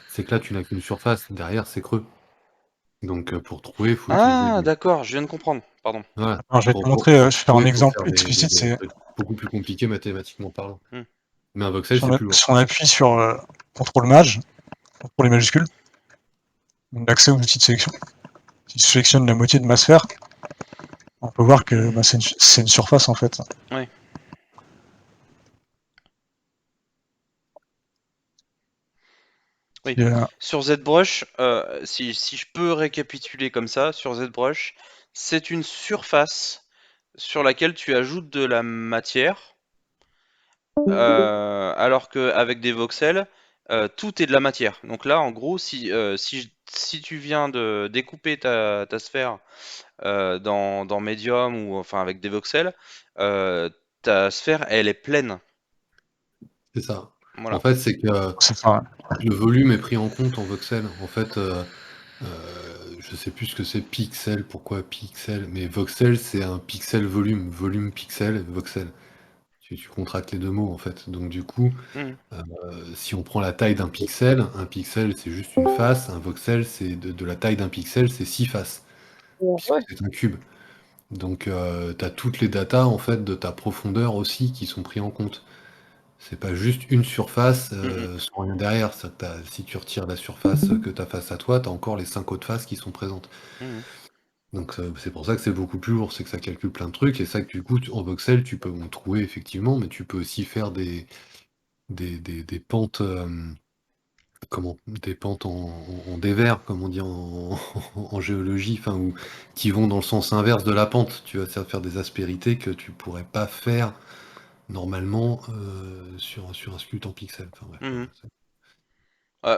c'est que là tu n'as qu'une surface, derrière c'est creux. Donc pour trouver, il faut utiliser ah, d'accord, je viens de comprendre, pardon. voilà. Alors, je vais te montrer, je vais faire un trouver, faut exemple faire explicite. des C'est trucs beaucoup plus compliqués mathématiquement parlant. Hmm. Mais un voxel, c'est plus lourd. si on appuie sur CTRL Maj, pour les majuscules, donc l'accès aux outils de sélection. Si je sélectionne la moitié de ma sphère, on peut voir que c'est une surface en fait. Ouais. Oui. Et, Sur ZBrush, si je peux récapituler comme ça, sur ZBrush, c'est une surface sur laquelle tu ajoutes de la matière, alors qu'avec des voxels, tout est de la matière. Donc là, en gros, si tu viens de découper ta sphère dans Medium ou enfin avec des voxels, ta sphère, elle est pleine. C'est ça. Voilà. En fait, c'est que c'est ça. le volume est pris en compte en voxel. En fait, je sais plus ce que c'est pixel, pourquoi pixel, mais voxel, c'est un pixel volume. Volume, pixel, voxel. Tu contractes les deux mots, en fait. Donc du coup, Mhm. si on prend la taille d'un pixel, un pixel, c'est juste une face, un voxel, c'est de la taille d'un pixel, c'est 6 faces, puisque Ouais. c'est un cube. Donc tu as toutes les datas, en fait, de ta profondeur aussi qui sont pris en compte. C'est pas juste une surface sans rien derrière. Si tu retires la surface que tu as face à toi, tu as encore les 5 autres faces qui sont présentes. Mhm. Donc c'est pour ça que c'est beaucoup plus lourd, c'est que ça calcule plein de trucs, et ça que du coup, en voxel, tu peux en trouver effectivement, mais tu peux aussi faire des pentes, des pentes en dévers, comme on dit en géologie, enfin, ou qui vont dans le sens inverse de la pente. Tu vas faire des aspérités que tu pourrais pas faire normalement sur un sculpte en pixel. Enfin, bref, Mhm.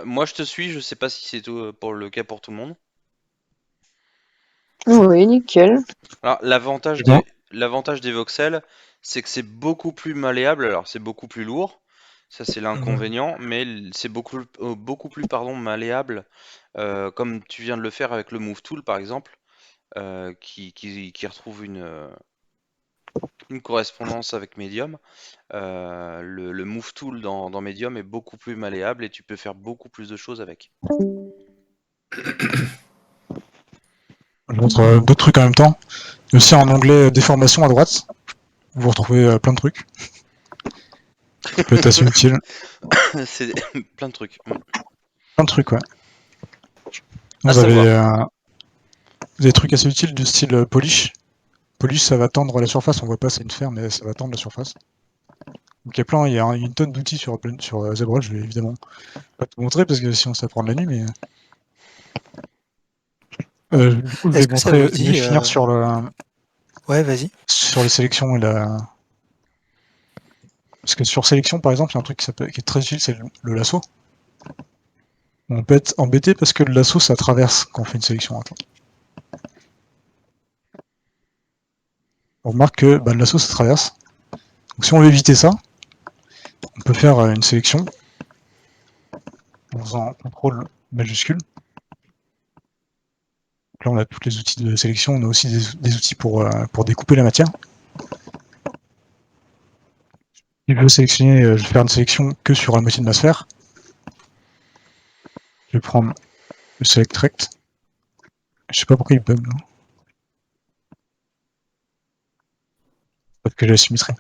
Moi, je te suis, je sais pas si c'est tout pour le cas pour tout le monde. Oui, nickel. Alors, C'est bon. l'avantage des voxels, c'est que c'est beaucoup plus malléable. Alors, c'est beaucoup plus lourd, ça c'est l'inconvénient, mais c'est beaucoup plus pardon, malléable, comme tu viens de le faire avec le Move Tool par exemple, qui retrouve une correspondance avec Medium. Le Move Tool dans Medium est beaucoup plus malléable et tu peux faire beaucoup plus de choses avec. Je montre d'autres trucs en même temps. Il y a aussi en onglet déformation à droite. Vous retrouvez plein de trucs. Ça peut être assez utile. C'est plein de trucs. Plein de trucs, ouais. À Vous avez savoir. des trucs assez utiles du style polish. Polish, ça va tendre la surface. On voit pas, c'est une sphère, mais ça va tendre la surface. Donc il y a une tonne d'outils sur ZBrush. Je vais évidemment pas tout montrer parce que sinon ça va prendre la nuit, mais du coup, Est-ce que ça vous je vais dit... finir Ouais, vas-y. sur les sélections et parce que sur sélection, par exemple, il y a un truc qui est très utile, c'est le lasso. On peut être embêté parce que le lasso, ça traverse quand on fait une sélection. On remarque que le lasso, ça traverse. Donc si on veut éviter ça, on peut faire une sélection en faisant CTRL majuscule. Donc là, on a tous les outils de sélection. On a aussi des outils pour découper la matière. Si je veux sélectionner, je vais faire une sélection que sur la moitié de ma sphère. Je vais prendre le Select Rect. Je sais pas pourquoi il bug. Là. Peut-être que j'ai la symétrie.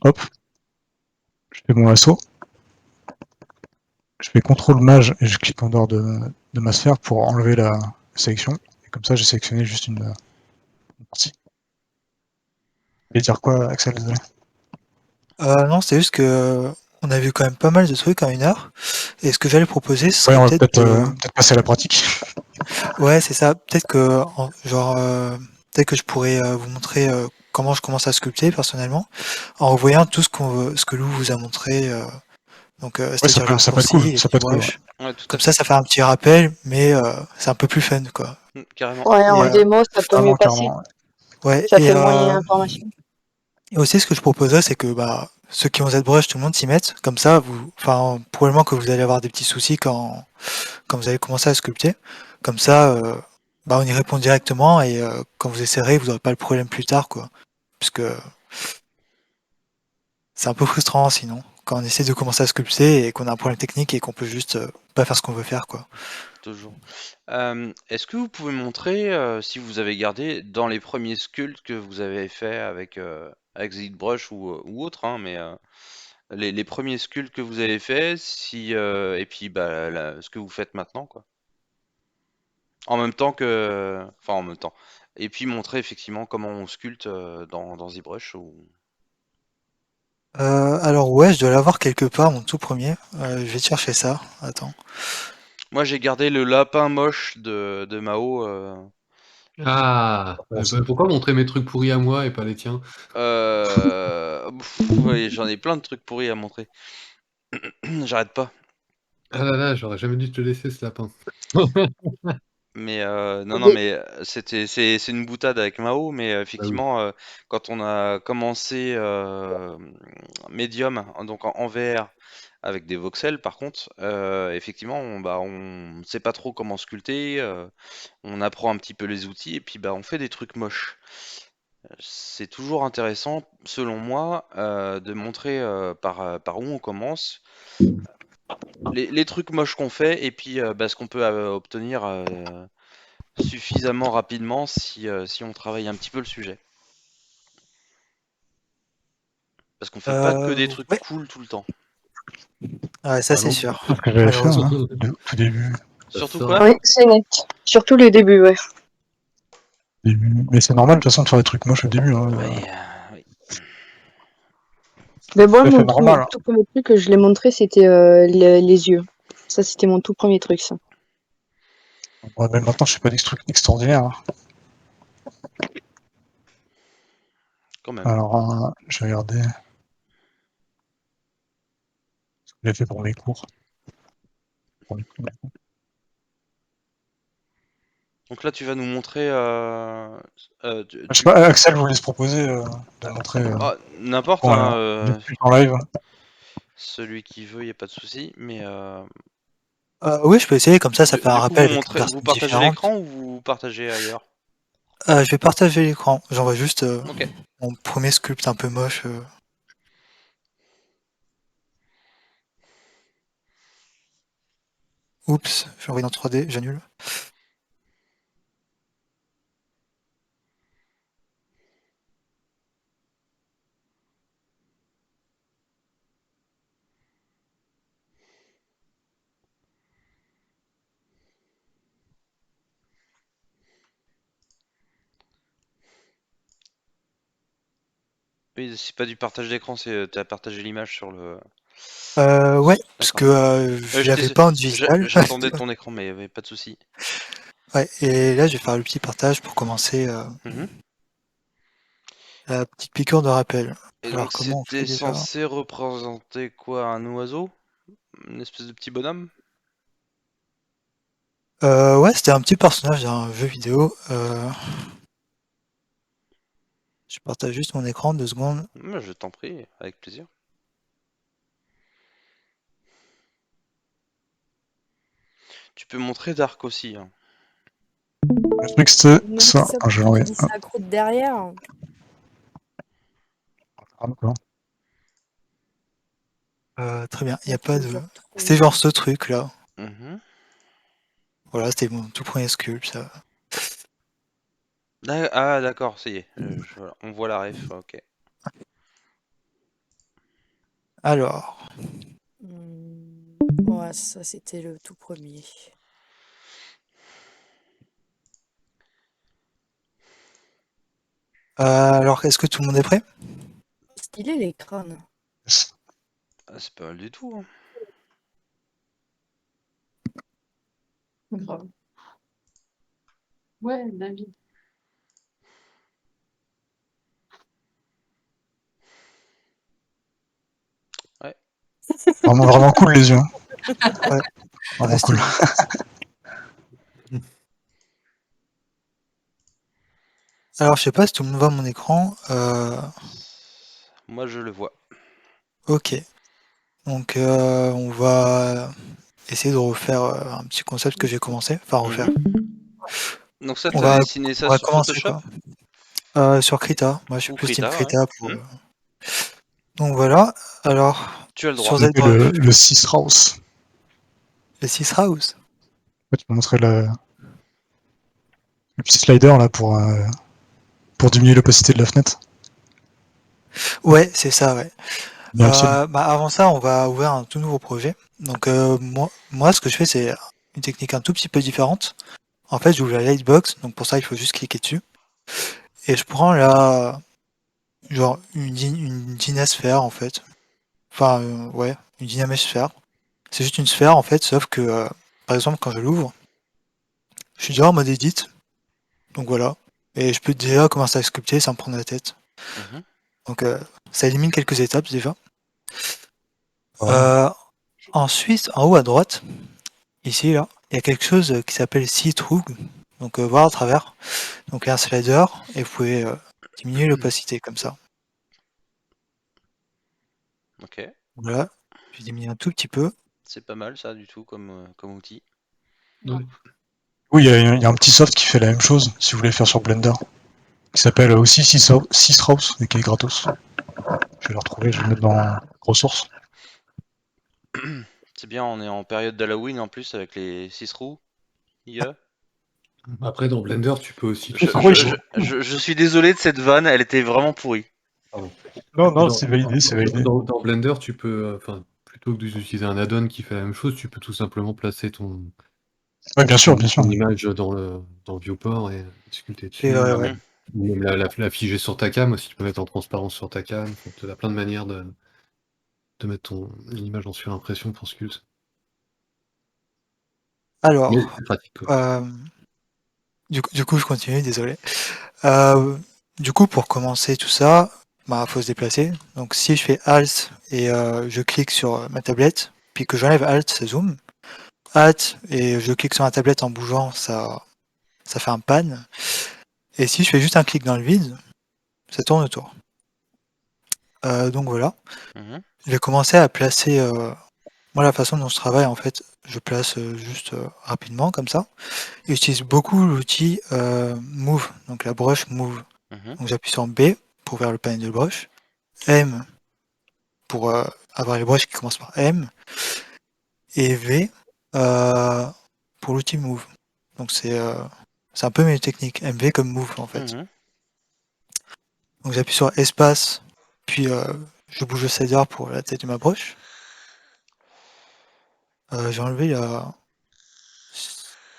Hop, je fais mon lasso. Je fais CTRL Maj et je clique en dehors de ma sphère pour enlever la sélection. Et comme ça, j'ai sélectionné juste une partie. Et dire quoi, Axel, désolé. Non, c'est juste que on a vu quand même pas mal de trucs en 1 heure. Et ce que j'allais proposer, ce Ouais, serait on va peut-être de... peut-être passer à la pratique. Ouais, c'est ça. Peut-être que, peut-être que je pourrais vous montrer comment je commence à sculpter personnellement, en revoyant tout ce que Lou vous a montré, Ouais, c'est-à-dire les ça peut être cool. raccourcis, les Ça peut petits être cool. Ouais. brushes. Ouais, tout à Comme fait. ça fait un petit rappel, mais c'est un peu plus fun, quoi. Carrément. Ouais, en Et, démo, ça peut mieux Carrément, passer. carrément. ouais, Ça fait moins d'informations. et aussi ce que je proposerais, c'est que ceux qui ont ZBrush, tout le monde s'y mette. Comme ça, probablement que vous allez avoir des petits soucis quand vous allez commencer à sculpter. Comme ça, on y répond directement et quand vous essaierez, vous n'aurez pas le problème plus tard, quoi. Puisque c'est un peu frustrant sinon, quand on essaie de commencer à sculpter et qu'on a un problème technique et qu'on peut juste pas faire ce qu'on veut faire, quoi. Toujours. Est-ce que vous pouvez montrer si vous avez gardé dans les premiers sculpts que vous avez fait avec ZBrush ou autre, hein, mais les premiers sculpts que vous avez fait, si et puis ce que vous faites maintenant, quoi. En même temps enfin en même temps. Et puis montrer effectivement comment on sculpte dans ZBrush ou. Alors ouais, je dois l'avoir quelque part, mon tout premier. Je vais te chercher ça. Attends. Moi j'ai gardé le lapin moche de Mao. Ah, pourquoi montrer mes trucs pourris à moi et pas les tiens? Oui, j'en ai plein de trucs pourris à montrer. J'arrête pas. Ah là là, j'aurais jamais dû te laisser ce lapin. Mais non, mais c'est une boutade avec Mao, mais Bah oui. effectivement, quand on a commencé Medium, donc en VR, avec des voxels, par contre, effectivement, on sait pas trop comment sculpter, on apprend un petit peu les outils, et puis on fait des trucs moches. C'est toujours intéressant, selon moi, de montrer par où on commence, les trucs moches qu'on fait, et puis ce qu'on peut obtenir suffisamment rapidement si on travaille un petit peu le sujet. Parce qu'on fait pas que des trucs Ouais, cool tout le temps. ouais, ça Ah c'est non. sûr, C'est ce que j'avais fait, malheureusement. tout début. Surtout sort. quoi? Oui, c'est net. Surtout les débuts, ouais. Mais c'est normal de toute façon de faire des trucs moches au début. Hein. Ouais, oui. Mais moi, Tout à fait mon normal. Hein. tout premier truc que je l'ai montré, c'était les yeux. Ça, c'était mon tout premier truc, ça. Ouais, même maintenant, je fais pas des trucs extraordinaires. Hein. Quand même. Alors, je vais regarder ce que j'ai fait pour mes cours. Pour les cours. Donc là, tu vas nous montrer. Je sais pas, Axel voulait se proposer de montrer Ah, n'importe, voilà, hein, des trucs en live. celui qui veut, y a pas de souci. Mais Oui, je peux essayer, comme ça du, fait un du coup, rappel avec une vous personne partagez différente. l'écran ou vous partagez ailleurs? Je vais partager l'écran. J'envoie juste Ok. mon premier sculpt un peu moche. Oups, j'ai envoyé dans 3D, j'annule. Oui, c'est pas du partage d'écran, c'est t'as partagé l'image sur le. Ouais, parce que je l'avais pas en digital. J'attendais ton écran, mais y avait pas de souci. Ouais, et là, je vais faire le petit partage pour commencer Mhm. la petite piqûre de rappel. Et Alors, donc, comment on fait c'était déjà? censé représenter quoi? Un oiseau? Une espèce de petit bonhomme? Ouais, c'était un petit personnage d'un jeu vidéo. Je partage juste mon écran, 2 secondes. Je t'en prie, avec plaisir. Tu peux montrer Dark aussi. Hein. Le truc c'était Même ça. ça Ah, je vais pour l'envoyer. glisser la croûte derrière. Ah, d'accord. Très bien, il n'y a Faut pas que je de... retrouve. C'était genre ce truc là. Mhm. Voilà, c'était mon tout premier sculpt. Ça. Ah, d'accord, ça y est. Voilà, on voit la ref, ok. Alors, Ouais, ça c'était le tout premier. alors est-ce que tout le monde est prêt? Stylé les crânes. Ah, c'est pas mal du tout. Hein. Grave. Ouais, David. Ouais. Vraiment cool les yeux. Hein. Ouais, Vraiment cool. Alors, je sais pas si tout le monde voit mon écran. Moi, je le vois. Ok. Donc, on va essayer de refaire un petit concept que j'ai commencé. Enfin, refaire. Donc ça, On t'as va, dessiné ça on va sur commencer Photoshop? quoi. Sur Krita. Moi, je suis Ou plus Team Krita, ouais. Krita pour. Donc voilà. Alors, Tu as le droit. sur C'était ZBrush, le 6 House. le 6 House. Tu peux montrer le petit slider là pour diminuer l'opacité de la fenêtre. Ouais, c'est ça, ouais. Dans le ciel. Bah, avant ça, on va ouvrir un tout nouveau projet. Donc, moi, ce que je fais, c'est une technique un tout petit peu différente. En fait, j'ouvre la Lightbox. Donc, pour ça, il faut juste cliquer dessus. Et je prends genre, une dynasphère, en fait. Enfin, ouais, une dynamèche-sphère. C'est juste une sphère, en fait, sauf que, par exemple, quand je l'ouvre, je suis déjà en mode edit. Donc voilà. Et je peux déjà commencer à sculpter sans me prendre la tête. Mhm. Donc, ça élimine quelques étapes déjà. Ouais. Ensuite, en haut à droite, ici, là, il y a quelque chose qui s'appelle See Through. Donc, voir à travers. Donc, il y a un slider et vous pouvez diminuer l'opacité comme ça. Ok. Voilà. Je diminue un tout petit peu. C'est pas mal ça du tout comme outil. Oui, il y a un petit soft qui fait la même chose si vous voulez le faire sur Blender. Qui s'appelle aussi 6 House et qui est gratos. Je vais le retrouver, je vais le mettre dans ressources. C'est bien, on est en période d'Halloween en plus avec les 6 roues. Yeah. Après, dans Blender, tu peux aussi. Je suis désolé de cette vanne, elle était vraiment pourrie. Non, c'est validé, c'est validé. Dans Blender, tu peux, plutôt que d'utiliser un add-on qui fait la même chose, tu peux tout simplement placer Ouais, bien sûr, bien sûr. Une image dans le viewport et sculpter dessus. Et ouais. Mhm. Ou même la figer sur ta cam aussi, tu peux mettre en transparence sur ta cam. Enfin, tu as plein de manières de mettre une image en surimpression pour Sculpt. Mais Alors, c'est pratique, quoi. du coup, je continue, désolé. Euh, du coup, pour commencer tout ça, bah, faut se déplacer. Donc, si je fais Alt et je clique sur ma tablette, puis que j'enlève Alt, ça zoom. Alt et je clique sur ma tablette en bougeant, ça fait un pan. Et si je fais juste un clic dans le vide, ça tourne autour. Donc voilà. Mhm. Je vais commencer à placer. Moi, la façon dont je travaille, en fait, je place juste rapidement comme ça. Et j'utilise beaucoup l'outil Move, donc la broche Move. Mhm. Donc j'appuie sur B pour ouvrir le panel de broche, M pour avoir les broches qui commencent par M, et V pour l'outil Move. Donc c'est un peu mes techniques, MV comme Move en fait. Mhm. Donc j'appuie sur espace, puis je bouge le slider pour la tête de ma broche. J'ai enlevé la...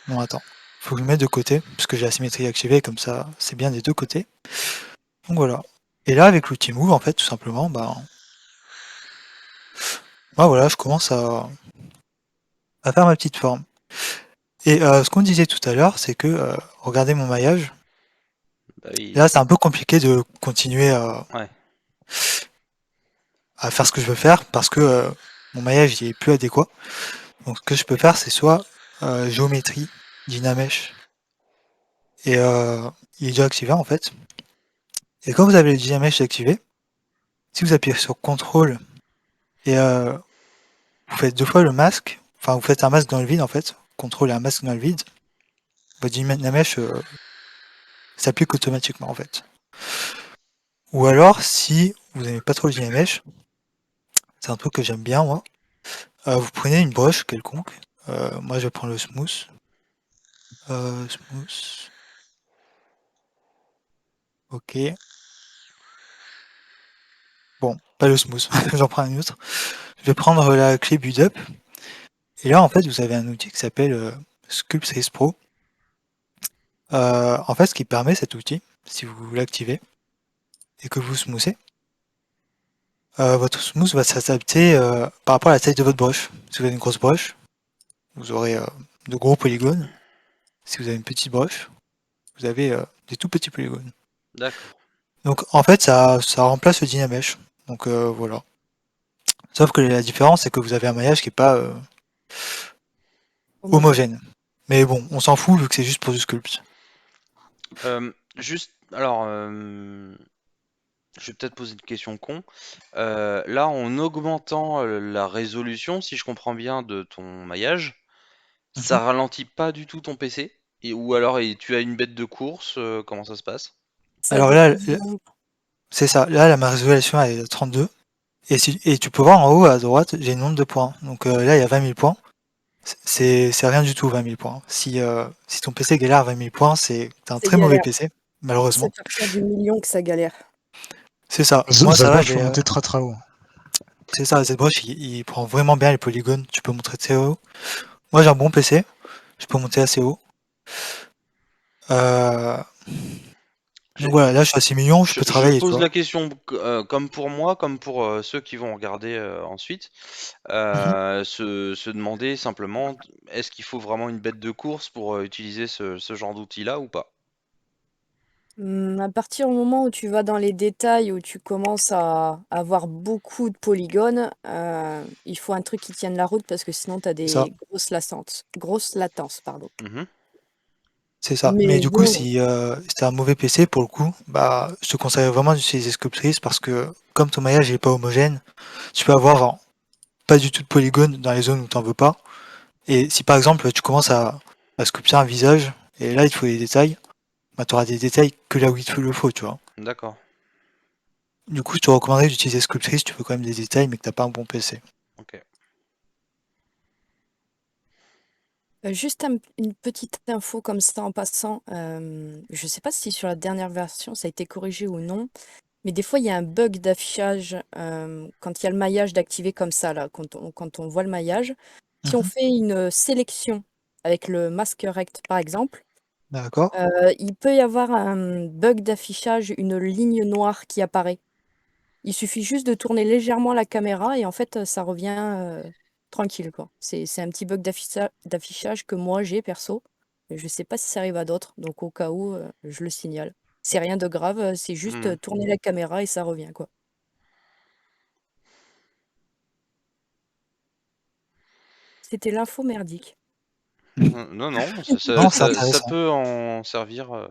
Non, attends. Faut que je le mette de côté, parce que j'ai la symétrie activée, comme ça, c'est bien des deux côtés. Donc voilà. Et là, avec l'outil Move, en fait, tout simplement, bah voilà, je commence à faire ma petite forme. Et ce qu'on disait tout à l'heure, c'est que, regardez mon maillage. Bah oui. Là, c'est un peu compliqué de continuer Ouais. à faire ce que je veux faire, parce que mon maillage, il est plus adéquat. Donc ce que je peux faire, c'est soit géométrie, Dynamesh, et il est déjà activé en fait. Et quand vous avez le Dynamesh activé, si vous appuyez sur CTRL et vous faites deux fois le masque, enfin vous faites un masque dans le vide en fait, CTRL et un masque dans le vide, votre Dynamesh s'applique automatiquement en fait. Ou alors, si vous n'aimez pas trop le Dynamesh, c'est un truc que j'aime bien moi, vous prenez une broche quelconque, moi je vais prendre le smooth, smooth, ok, bon, pas le smooth, j'en prends un autre. Je vais prendre la clé Build-Up. Et là, en fait, vous avez un outil qui s'appelle Sculptris Pro. En fait, ce qui permet cet outil, si vous l'activez et que vous smoothez, votre smooth va s'adapter par rapport à la taille de votre broche. Si vous avez une grosse broche, vous aurez de gros polygones. Si vous avez une petite broche, vous avez des tout petits polygones. D'accord. Donc, en fait, ça remplace le Dynamesh. Donc, voilà. Sauf que la différence, c'est que vous avez un maillage qui n'est pas homogène. Mais bon, on s'en fout vu que c'est juste pour du sculpt. Juste, alors, je vais peut-être poser une question con. Là, en augmentant la résolution, si je comprends bien, de ton maillage, ça ralentit pas du tout ton PC? Ou alors tu as une bête de course, comment ça se passe? Ça Alors là, dépend. c'est ça. Là, ma résolution elle est de 32. Et tu peux voir en haut à droite, j'ai le nombre de points. Donc là, il y a 20 000 points. C'est rien du tout, 20 000 points. Si ton PC galère à 20 000 points, c'est un C'est très mauvais galère. PC, C'est à malheureusement. partir du million que ça galère. C'est ça. Moi, ça va, Zbruch, faut monter très très haut. c'est ça. ZBrush, il prend vraiment bien les polygones. Tu peux montrer très haut. Moi, j'ai un bon PC. Je peux monter assez haut. Euh, J'ai- Donc voilà, là, je suis à 6 millions, je peux Je travailler, tu pose vois. la question comme pour moi, comme pour ceux qui vont regarder ensuite, Mhm. se demander simplement, est-ce qu'il faut vraiment une bête de course pour utiliser ce genre d'outil-là ou pas? À partir du moment où tu vas dans les détails, où tu commences à avoir beaucoup de polygones, il faut un truc qui tienne la route parce que sinon tu as C'est ça. des grosses latences, pardon. Mhm. C'est ça. Mais Mais du coup, bon, si t'as un mauvais PC, pour le coup, bah, je te conseille vraiment d'utiliser Sculptris parce que comme ton maillage n'est pas homogène, tu peux avoir genre, pas du tout de polygones dans les zones où t'en veux pas. Et si par exemple tu commences à sculpter un visage, et là il te faut des détails, bah tu auras des détails que là où il te le faut, tu vois. D'accord. Du coup, je te recommanderais d'utiliser Sculptris si tu veux quand même des détails mais que t'as pas un bon PC. Ok. juste une petite info comme ça en passant. Je sais pas si sur la dernière version ça a été corrigé ou non, mais des fois il y a un bug d'affichage quand il y a le maillage d'activer comme ça, là, quand on voit le maillage. Si on Mhm. fait une sélection avec le masque rect par exemple, D'accord. il peut y avoir un bug d'affichage, une ligne noire qui apparaît. Il suffit juste de tourner légèrement la caméra et en fait, ça revient, tranquille, quoi. C'est un petit bug d'affichage que moi j'ai perso, mais je sais pas si ça arrive à d'autres, donc au cas où, je le signale. C'est rien de grave, c'est juste, Hmm. tourner la caméra et ça revient, quoi. C'était l'info merdique. Non, non, Non, c'est ça intéressant. peut en servir.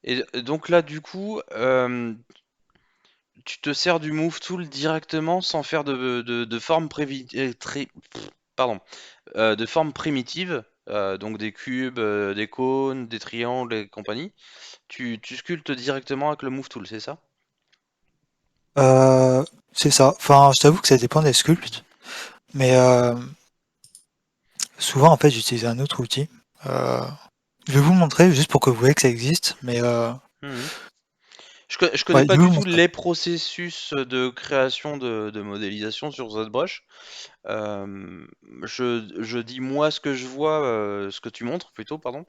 Et donc là, du coup, tu te sers du Move Tool directement sans faire de forme pardon, de forme primitive, donc des cubes, des cônes, des triangles et compagnie. Tu sculptes directement avec le Move Tool, c'est ça? Euh, c'est ça. Enfin, je t'avoue que ça dépend des sculptes, mais souvent en fait j'utilise un autre outil. Euh, je vais vous le montrer juste pour que vous voyez que ça existe, mais Mhm. Je connais ouais, je pas vais vous du le tout montrer. les processus de création de modélisation sur ZBrush. Euh, je dis moi ce que je vois, ce que tu montres plutôt, pardon.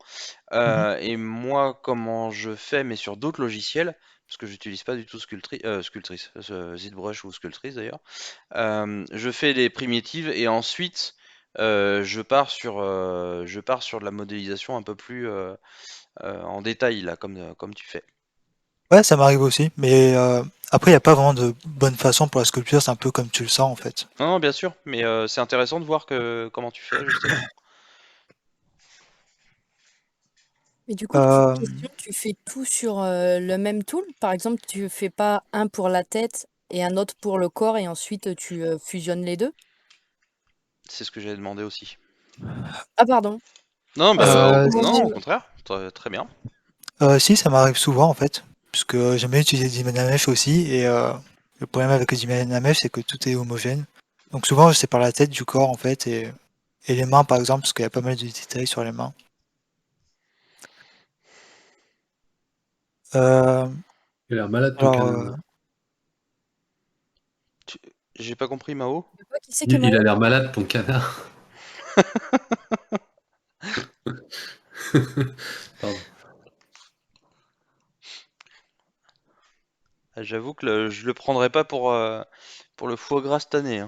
Mhm. Et moi, comment je fais, mais sur d'autres logiciels, parce que j'utilise pas du tout Sculptris, ZBrush ou Sculptris d'ailleurs. Je fais les primitives et ensuite je pars sur de la modélisation un peu plus en détail là, comme tu fais. Ouais, ça m'arrive aussi, mais après il n'y a pas vraiment de bonne façon pour la sculpture, c'est un peu comme tu le sens en fait. Non, non, bien sûr, mais c'est intéressant de voir comment tu fais justement. Et du coup, petite Euh, question, tu fais tout sur, le même tool? Par exemple, tu fais pas un pour la tête et un autre pour le corps et ensuite, tu, fusionnes les 2? C'est ce que j'avais demandé aussi. Ah pardon. Non, Ah c'est bah parce que moi non, au même contraire, très bien. si, ça m'arrive souvent en fait, puisque j'aime bien utiliser Dynamesh aussi, et le problème avec le Dynamesh, c'est que tout est homogène. Donc souvent, je sépare la tête du corps en fait, et les mains par exemple, parce qu'il y a pas mal de détails sur les mains. Euh, Il a l'air malade ton alors, canard. Tu- J'ai pas compris, Mao. de quoi? Qui c'est qui est Il a malade? l'air malade ton canard. Pardon. Ah, j'avoue que je le prendrais pas pour le foie gras cette année, hein.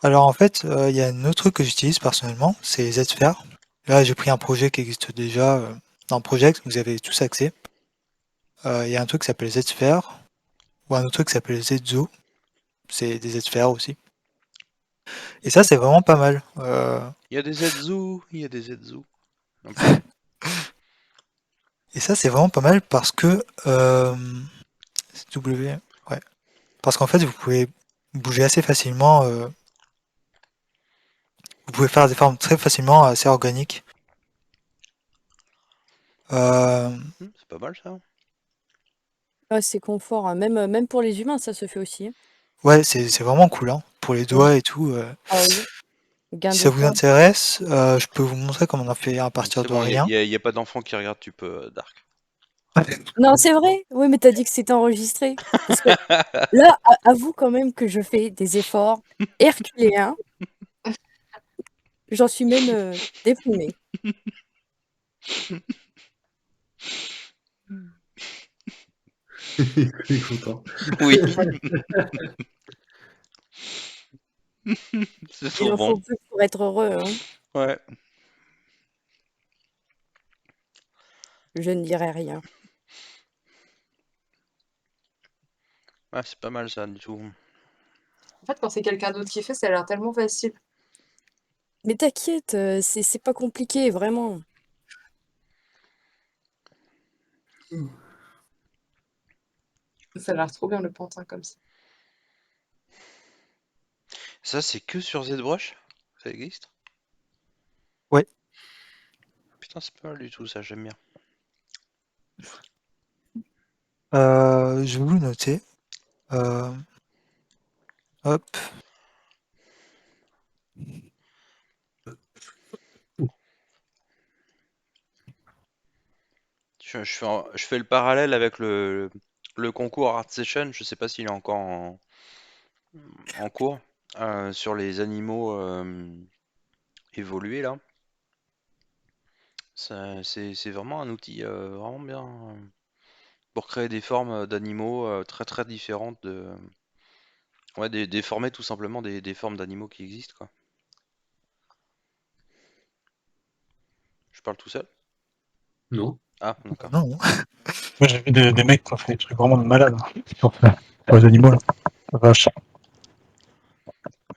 alors en fait, il y a un autre truc que j'utilise personnellement, c'est Zsphere. Là, j'ai pris un projet qui existe déjà dans Project, vous avez tous accès. Il y a un truc qui s'appelle Zsphere, ou un autre truc qui s'appelle Zzo, c'est des Zsphères aussi. Et ça, c'est vraiment pas mal. Il y a des Zetsu, il y a des Zetsu. Non. Et ça, c'est vraiment pas mal parce que c'est W, ouais. Parce qu'en fait, vous pouvez bouger assez facilement. Vous pouvez faire des formes très facilement, assez organiques. Euh, C'est pas mal ça. Ouais, c'est confort, hein. Même pour les humains, ça se fait aussi, hein. ouais, c'est vraiment cool, hein, pour les Mmh. doigts et tout. Ah oui, gain Si de ça vous temps. intéresse, je peux vous montrer comment on en fait à partir C'est de bon, rien. y a pas d'enfant qui regarde, tu peux, Dark. Non, c'est vrai? Oui, mais tu as dit que c'était enregistré. Parce que là, avoue quand même que je fais des efforts herculéens. J'en suis même, déprimée. Il est content. Oui, Ouais, c'est il en souvent. faut peu pour être heureux, hein. Ouais. Je ne dirai rien. Ouais, c'est pas mal ça, du tout. En fait, quand c'est quelqu'un d'autre qui fait, ça a l'air tellement facile. Mais t'inquiète, c'est pas compliqué, vraiment. Ça a l'air trop bien le pantin comme ça. Ça, c'est que sur ZBrush? Ça existe? Ouais. Putain, c'est pas mal du tout ça, j'aime bien. Je vais vous le noter. Euh, hop. Je fais le parallèle avec le concours Art Session, je sais pas s'il est encore en cours sur les animaux évolués là. C'est vraiment un outil vraiment bien pour créer des formes d'animaux très très différentes ouais, déformer tout simplement des formes d'animaux qui existent quoi. Je parle tout seul? Non. Ah, d'accord. Non. Moi, j'ai vu des mecs qui ont fait des trucs vraiment de malades sur les animaux, là. La vache.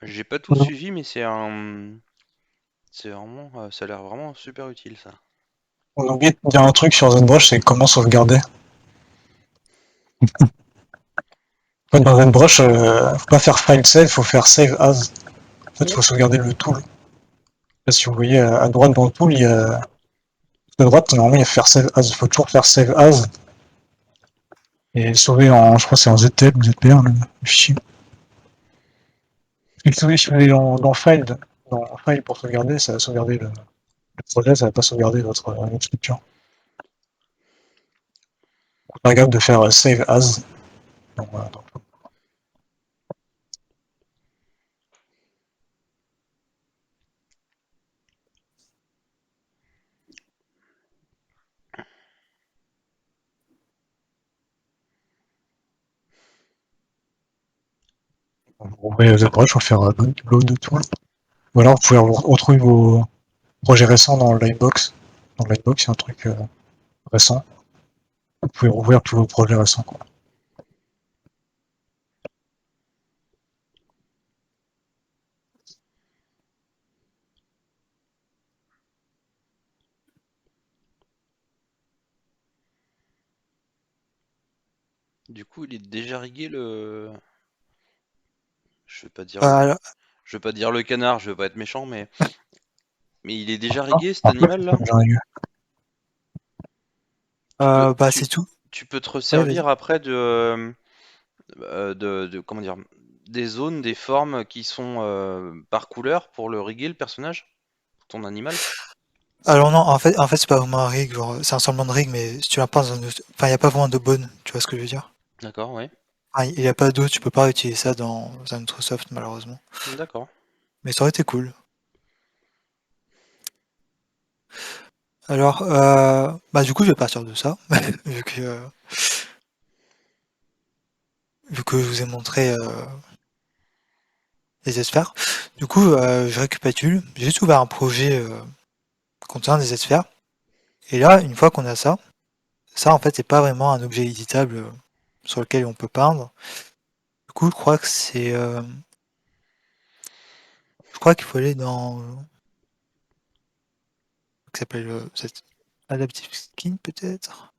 J'ai pas tout suivi, mais c'est vraiment, ça a l'air vraiment super utile ça. On a oublié de dire un truc sur ZBrush, c'est comment sauvegarder. En fait, dans ZBrush, faut pas faire file save, faut faire save as. En fait, faut sauvegarder le tool. Là, si vous voyez à droite dans le tool, il y a à droite, normalement, il y a faire save as. Il faut toujours faire save as et sauver en, je crois, que c'est en ZTL ou ZPR le fichier. Et si vous voulez dans file, pour sauvegarder, ça va sauvegarder le projet, ça va pas sauvegarder votre structure. Pas grave de faire save as. Donc, voilà, donc. Vous ouvrez ZBrush pour faire load tool. Ou alors vous pouvez retrouver vos projets récents dans Lightbox. Dans Lightbox, c'est un truc récent. Vous pouvez rouvrir tous vos projets récents. Quoi. Du coup, il est déjà rigué le. Je vais pas dire le. Alors, Je vais pas dire le canard, je veux pas être méchant, mais il est déjà Ah, rigué cet un peu, animal là? j'en ai eu. Tu peux, bah tu, c'est tout. tu peux te Ouais, vas-y. resservir après comment dire, des zones, des formes qui sont par couleur pour le riguer le personnage, ton animal. Alors non, en fait c'est pas vraiment un rig, genre c'est un semblant de rig, mais si tu l'as pas dans enfin il y a pas vraiment de bonne, tu vois ce que je veux dire? D'accord, ouais. Ah, il y a pas d'eau, tu peux pas utiliser ça dans un autre soft malheureusement. D'accord. Mais ça aurait été cool. Alors, bah du coup je vais partir de ça, vu que vu que je vous ai montré les sphères. Du coup, je récapitule. J'ai juste ouvert un projet contenant des sphères. Et là, une fois qu'on a ça, ça en fait c'est pas vraiment un objet éditable sur lequel on peut peindre. Du coup, je crois que c'est, je crois qu'il faut aller dans, qui s'appelle cette Adaptive Skin peut-être.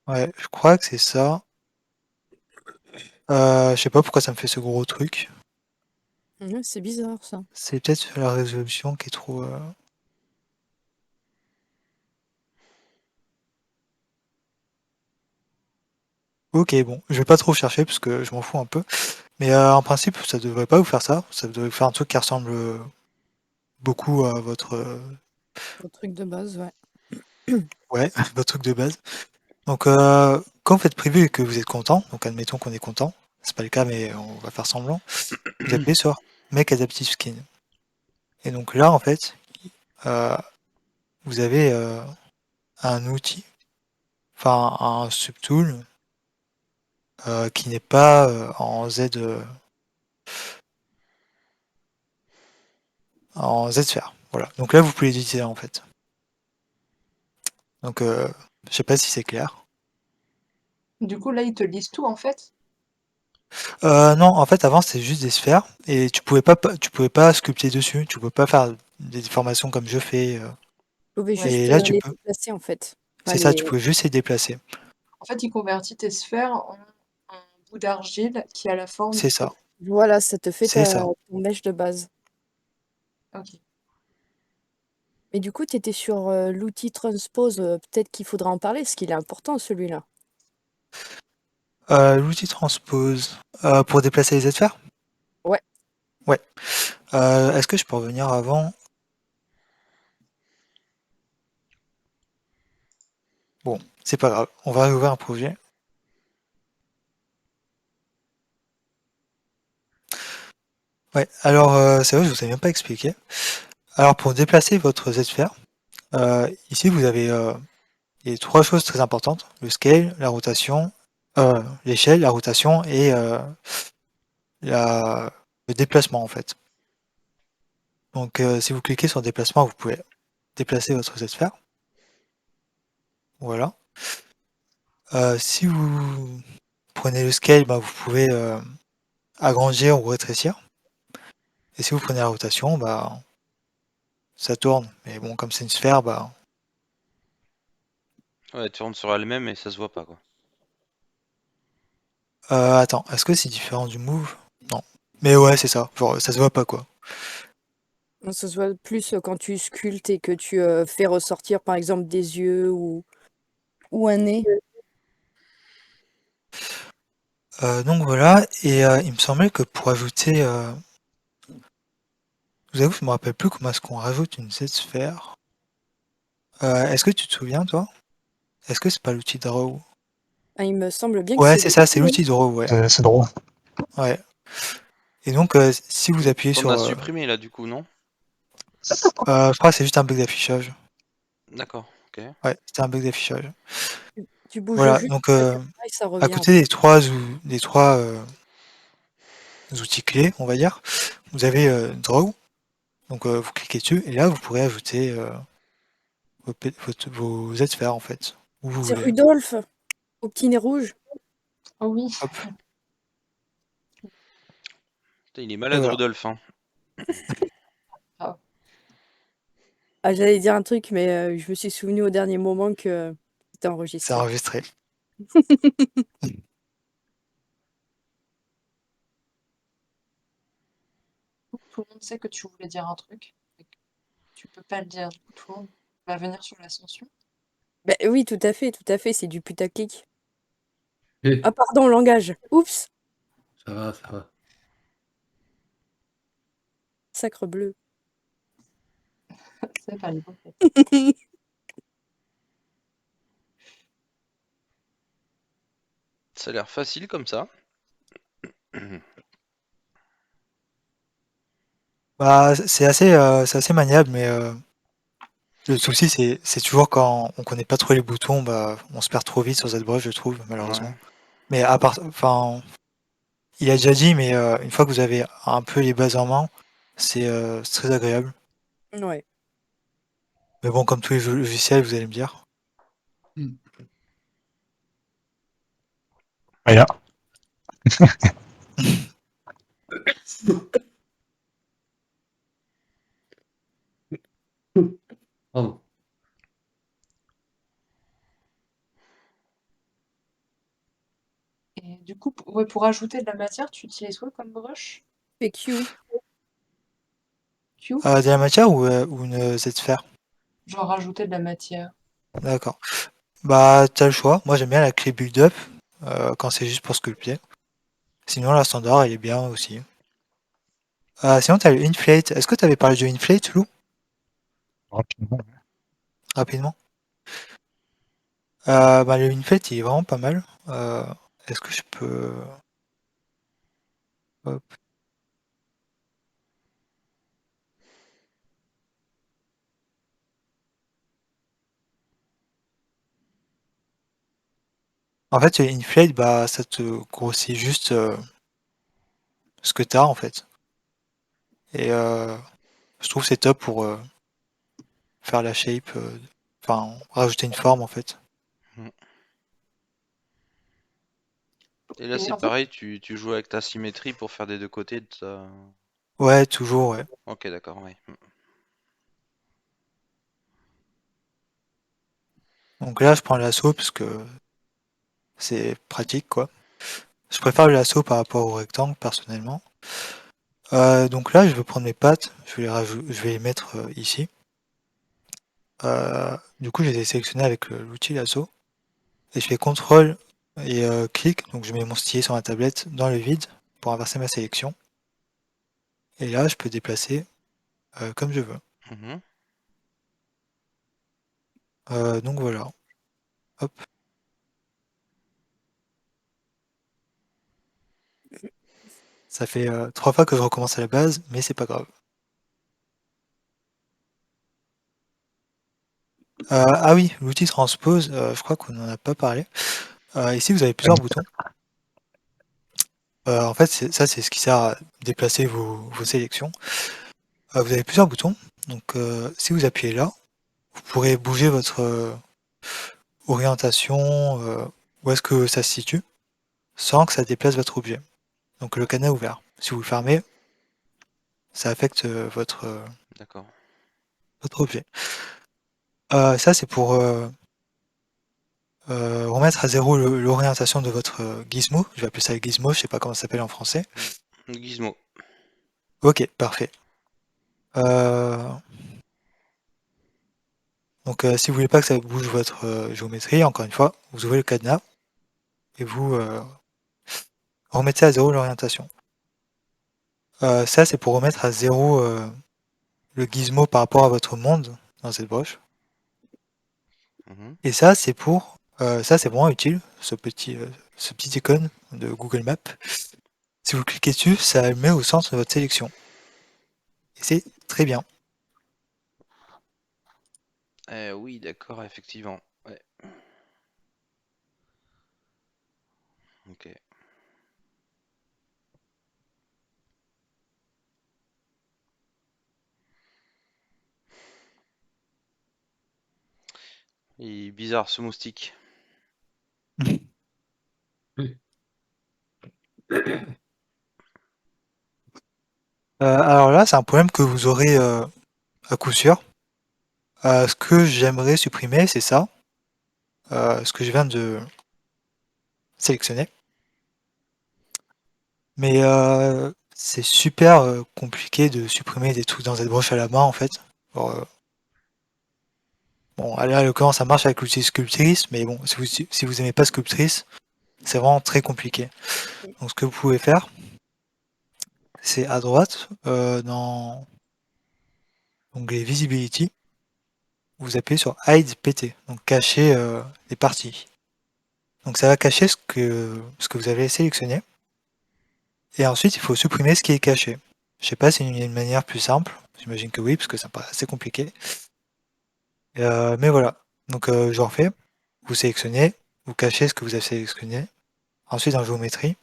Ouais, je crois que c'est ça. Je sais pas pourquoi ça me fait ce gros truc. Ouais, c'est bizarre ça. C'est peut-être la résolution qui est trop. Ok, bon, je vais pas trop chercher parce que je m'en fous un peu. Mais en principe, ça devrait pas vous faire ça. Ça devrait vous faire un truc qui ressemble beaucoup à votre, Le truc de base, ouais. ouais, votre truc de base. Donc, quand vous faites prévu et que vous êtes content, donc admettons qu'on est content, c'est pas le cas, mais on va faire semblant, vous appuyez sur Make Adaptive Skin. Et donc là, en fait, euh, vous avez un outil, enfin un subtool qui n'est pas en Z sphère. Voilà. Donc là, vous pouvez l'utiliser en fait. Donc, je sais pas si c'est clair. Du coup, là, ils te lisent tout, en fait. Non, en fait, avant, c'était juste des sphères et tu pouvais pas sculpter dessus. Tu pouvais pas faire des déformations comme je fais. Vous pouvez Ouais. Et juste là, tu les peux. déplacer en fait. Enfin, C'est ça, tu pouvais juste les déplacer. En fait, il convertit tes sphères en un bout d'argile qui a la forme C'est du ça. texte. Voilà, ça te fait C'est ça. ton mèche de base. Ok. Mais du coup, tu étais sur l'outil Transpose, peut-être qu'il faudra en parler, parce qu'il est important celui-là. L'outil transpose pour déplacer les sphères? Ouais. Ouais. Est-ce que je peux revenir avant? Bon, c'est pas grave, on va ouvrir un projet. Ouais, alors c'est vrai, je vous ai même pas expliqué. Alors pour déplacer votre Z-Sphere, ici vous avez les 3 choses très importantes, le scale, la rotation, l'échelle, la rotation et le déplacement en fait. Donc si vous cliquez sur déplacement, vous pouvez déplacer votre Z-Sphere. Voilà. Si vous prenez le scale, bah, vous pouvez agrandir ou rétrécir. Et si vous prenez la rotation, bah, ça tourne. Mais bon, comme c'est une sphère, bah, Ouais, tu rentres sur elle-même et ça se voit pas, quoi. attends, est-ce que c'est différent du move? Non. Mais ouais, c'est ça. Genre, ça se voit pas quoi. Ça se voit plus quand tu sculptes et que tu fais ressortir par exemple des yeux ou un nez. Donc voilà. Et il me semblait que pour ajouter, je vous avoue, je me rappelle plus comment est-ce qu'on rajoute une Z-sphère. Est-ce que tu te souviens, toi? Est-ce que c'est pas l'outil Draw? Ah, il me semble bien que Ouais, c'est c'est ça, c'est l'outil, hein. l'outil Draw, ouais. C'est drôle. Ouais. Et donc, si vous appuyez T'en sur, as supprimé là, du coup, non? je crois que c'est juste un bug d'affichage. D'accord, ok. Ouais, c'était un bug d'affichage. Tu bouges Voilà, juste donc la caméra et ça à revient côté après. des trois outils clés, on va dire, vous avez Draw. Donc vous cliquez dessus et là vous pourrez ajouter vos Z-sphères en fait, où vous C'est voulez. Rudolph, au petit nez rouge. Oh oui. Hop, Putain, il est et malade, voilà. Rudolph, hein. Ah, j'allais dire un truc, mais je me suis souvenu au dernier moment que c'était C'est enregistré. enregistré. Tout le monde sait que tu voulais dire un truc. Et que tu peux pas le dire. Du coup, tout le monde va venir sur l'ascension. Bah, oui, tout à fait, c'est du putaclic. Eh, Ah pardon, langage. Oups, ça va, ça va. sacre bleu. C'est pas le bon. Ça a l'air facile comme ça. Bah c'est assez maniable, mais le souci c'est toujours quand on connaît pas trop les boutons, bah on se perd trop vite sur ZBrush, je trouve, Ouais. malheureusement. Mais à part, enfin, il a déjà dit, mais une fois que vous avez un peu les bases en main, c'est très agréable. Ouais. Mais bon, comme tous les logiciels, vous allez me dire. Rien. Pardon. Et du coup, ouais, pour ajouter de la matière, tu utilises quoi comme brush? Fais Q. Q? De la matière ou une Z-sphère? Genre rajouter de la matière. D'accord. Bah, t'as le choix. Moi, j'aime bien la clé build-up quand c'est juste pour sculpter. Sinon, la standard, elle est bien aussi. Sinon, t'as le inflate. Est-ce que t'avais parlé de inflate, Lou, Rapidement. rapidement? Bah, le inflate, il est vraiment pas mal. Est-ce que je peux... Hop. En fait, le inflate, bah, ça te grossit juste ce que t'as, en fait. Et je trouve que c'est top pour faire la shape, enfin, rajouter une forme, en fait. Mm. Et là, Et c'est en fait, pareil, tu joues avec ta symétrie pour faire des deux côtés de ta... Ouais, toujours, ouais. Ok, d'accord, ouais. Donc là, je prends le lasso parce que c'est pratique, quoi. Je préfère le lasso par rapport au rectangle, personnellement. Donc là, je vais prendre mes pattes, je vais les mettre ici. Du coup, je les ai sélectionnés avec l'outil lasso. Et je fais CTRL et clic, donc je mets mon stylet sur ma tablette dans le vide pour inverser ma sélection. Et là, je peux déplacer comme je veux. Mhm. Donc voilà. Hop. Ça fait 3 fois que je recommence à la base, mais c'est pas grave. Ah oui, l'outil transpose, je crois qu'on n'en a pas parlé. Ici, vous avez plusieurs boutons. En fait, c'est ce qui sert à déplacer vos sélections. Vous avez plusieurs boutons. Donc, si vous appuyez là, vous pourrez bouger votre orientation, où est-ce que ça se situe, sans que ça déplace votre objet. Donc, le cadenas ouvert. Si vous le fermez, ça affecte votre D'accord. objet. Ça, c'est pour remettre à zéro l'orientation de votre gizmo. Je vais appeler ça le gizmo, je sais pas comment ça s'appelle en français. Gizmo. Ok, parfait. Donc si vous voulez pas que ça bouge votre géométrie, encore une fois, vous ouvrez le cadenas et vous remettez à zéro l'orientation. Ça, c'est pour remettre à zéro le gizmo par rapport à votre monde dans cette broche. Mhm. Et ça, c'est pour ça, c'est vraiment utile, ce petit icône de Google Maps. Si vous cliquez dessus, ça le met au centre de votre sélection. Et c'est très bien. Oui, d'accord, effectivement. Ouais. Ok. Il est bizarre ce moustique. Alors là, c'est un problème que vous aurez à coup sûr. Ce que j'aimerais supprimer, c'est ça. Ce que je viens de sélectionner. Mais c'est super compliqué de supprimer des trucs dans cette broche à la main en fait. Alors, bon, là, à l'occurrence, ça marche avec l'outil Sculptrice, mais bon, si vous aimez pas Sculptrice, c'est vraiment très compliqué. Donc ce que vous pouvez faire, c'est à droite, dans l'onglet Visibility, vous appuyez sur Hide PT, donc cacher les parties. Donc ça va cacher ce que vous avez sélectionné. Et ensuite, il faut supprimer ce qui est caché. Je sais pas s'il y a une manière plus simple. J'imagine que oui, parce que ça me paraît assez compliqué. Mais voilà. Donc je refais. Vous sélectionnez, vous cachez ce que vous avez sélectionné. Ensuite, dans géométrie,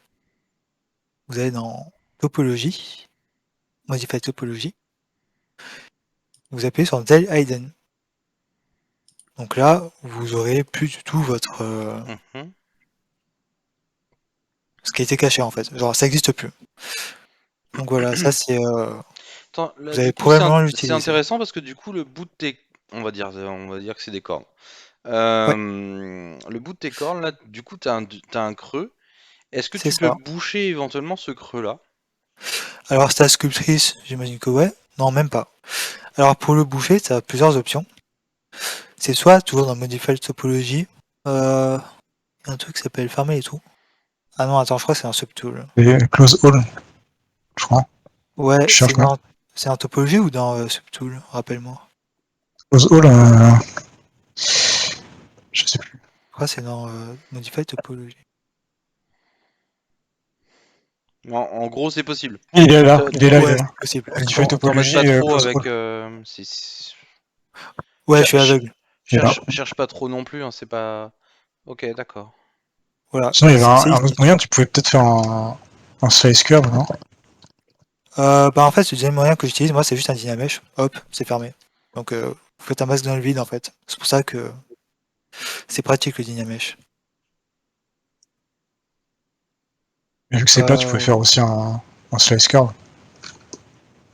vous allez dans topologie, modify topologie. Vous appuyez sur Del Hidden. Donc là, vous aurez plus du tout votre Mhm. ce qui a été caché en fait. Genre ça n'existe plus. Donc voilà, ça c'est Attends, là, vous allez du coup, c'est probablement c'est l'utiliser. intéressant parce que du coup, le bout de tes... on va dire que c'est des cornes. Ouais, Le bout de tes cornes, là, du coup, t'as un creux. Est-ce que c'est tu peux ça. boucher éventuellement ce creux-là? Alors c'est la sculptrice, j'imagine que ouais. Non, même pas. Alors pour le boucher, tu as plusieurs options. C'est soit toujours dans Modify Topology, y a un truc qui s'appelle fermer et tout. Ah non, attends, je crois que c'est un subtool. Et close all, je crois. Ouais, Tu cherches quoi? c'est en topologie ou dans subtool, rappelle-moi. Close all, je sais plus. Je crois que c'est dans Modify Topology. En gros, c'est possible. Il est là, Te- il est là, il Ouais, est là. c'est possible. Modify T'embête topologie, pas trop close avec... all. Ouais, je Cher- suis ch- aveugle. Il est là. cherche pas trop non plus, hein, c'est pas... Ok, d'accord. Voilà, Sinon, il y avait c'est un autre ici. moyen, tu pouvais peut-être faire un slice curve, non? Bah en fait, le deuxième moyen que j'utilise, moi, c'est juste un Dynamesh. Hop, c'est fermé. Donc vous faites un masque dans le vide en fait. C'est pour ça que c'est pratique le Dynamesh. Mais vu que c'est plat, tu pouvais faire aussi un slice curve.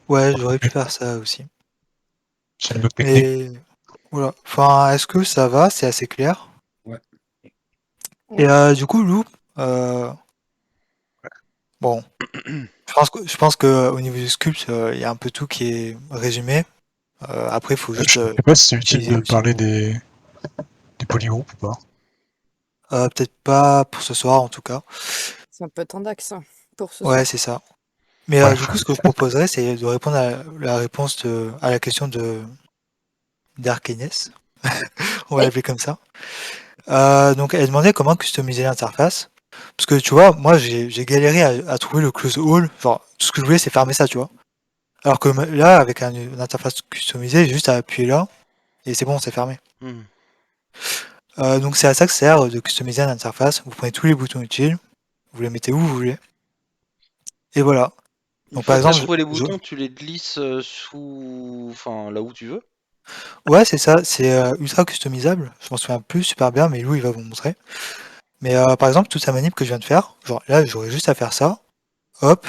Ouais, j'aurais pu faire ça aussi. C'est une autre technique. Mais voilà. Enfin, est-ce que ça va? C'est assez clair. Ouais. Et du coup, Lou, euh, bon, je pense que au niveau du sculpt, il y a un peu tout qui est résumé. Après, il faut Je juste sais pas si c'est utile utiliser de l'outil. parler des polygroupes ou pas. Peut-être pas pour ce soir, en tout cas. C'est un peu tendax hein, pour ce Ouais, soir. c'est ça. Mais Ouais. du coup, ce que je proposerais, c'est de répondre à la réponse à la question de d'Arkenes. On va Oui. l'appeler comme ça. Donc elle demandait comment customiser l'interface. Parce que tu vois, moi j'ai galéré à trouver le close all. Genre, tout ce que je voulais c'est fermer ça, tu vois. Alors que là, avec une interface customisée, j'ai juste à appuyer là, et c'est bon, c'est fermé. Hmm. Donc c'est à ça que sert de customiser une interface. Vous prenez tous les boutons utiles, vous les mettez où vous voulez, et voilà. Une Donc par fois que tu as exemple, trouvé les boutons, tu les glisses enfin, là où tu veux. ouais, c'est ça, c'est ultra customisable. Je m'en souviens plus super bien, mais Lou il va vous montrer. Mais par exemple, toute sa manip que je viens de faire, genre là j'aurais juste à faire ça, hop,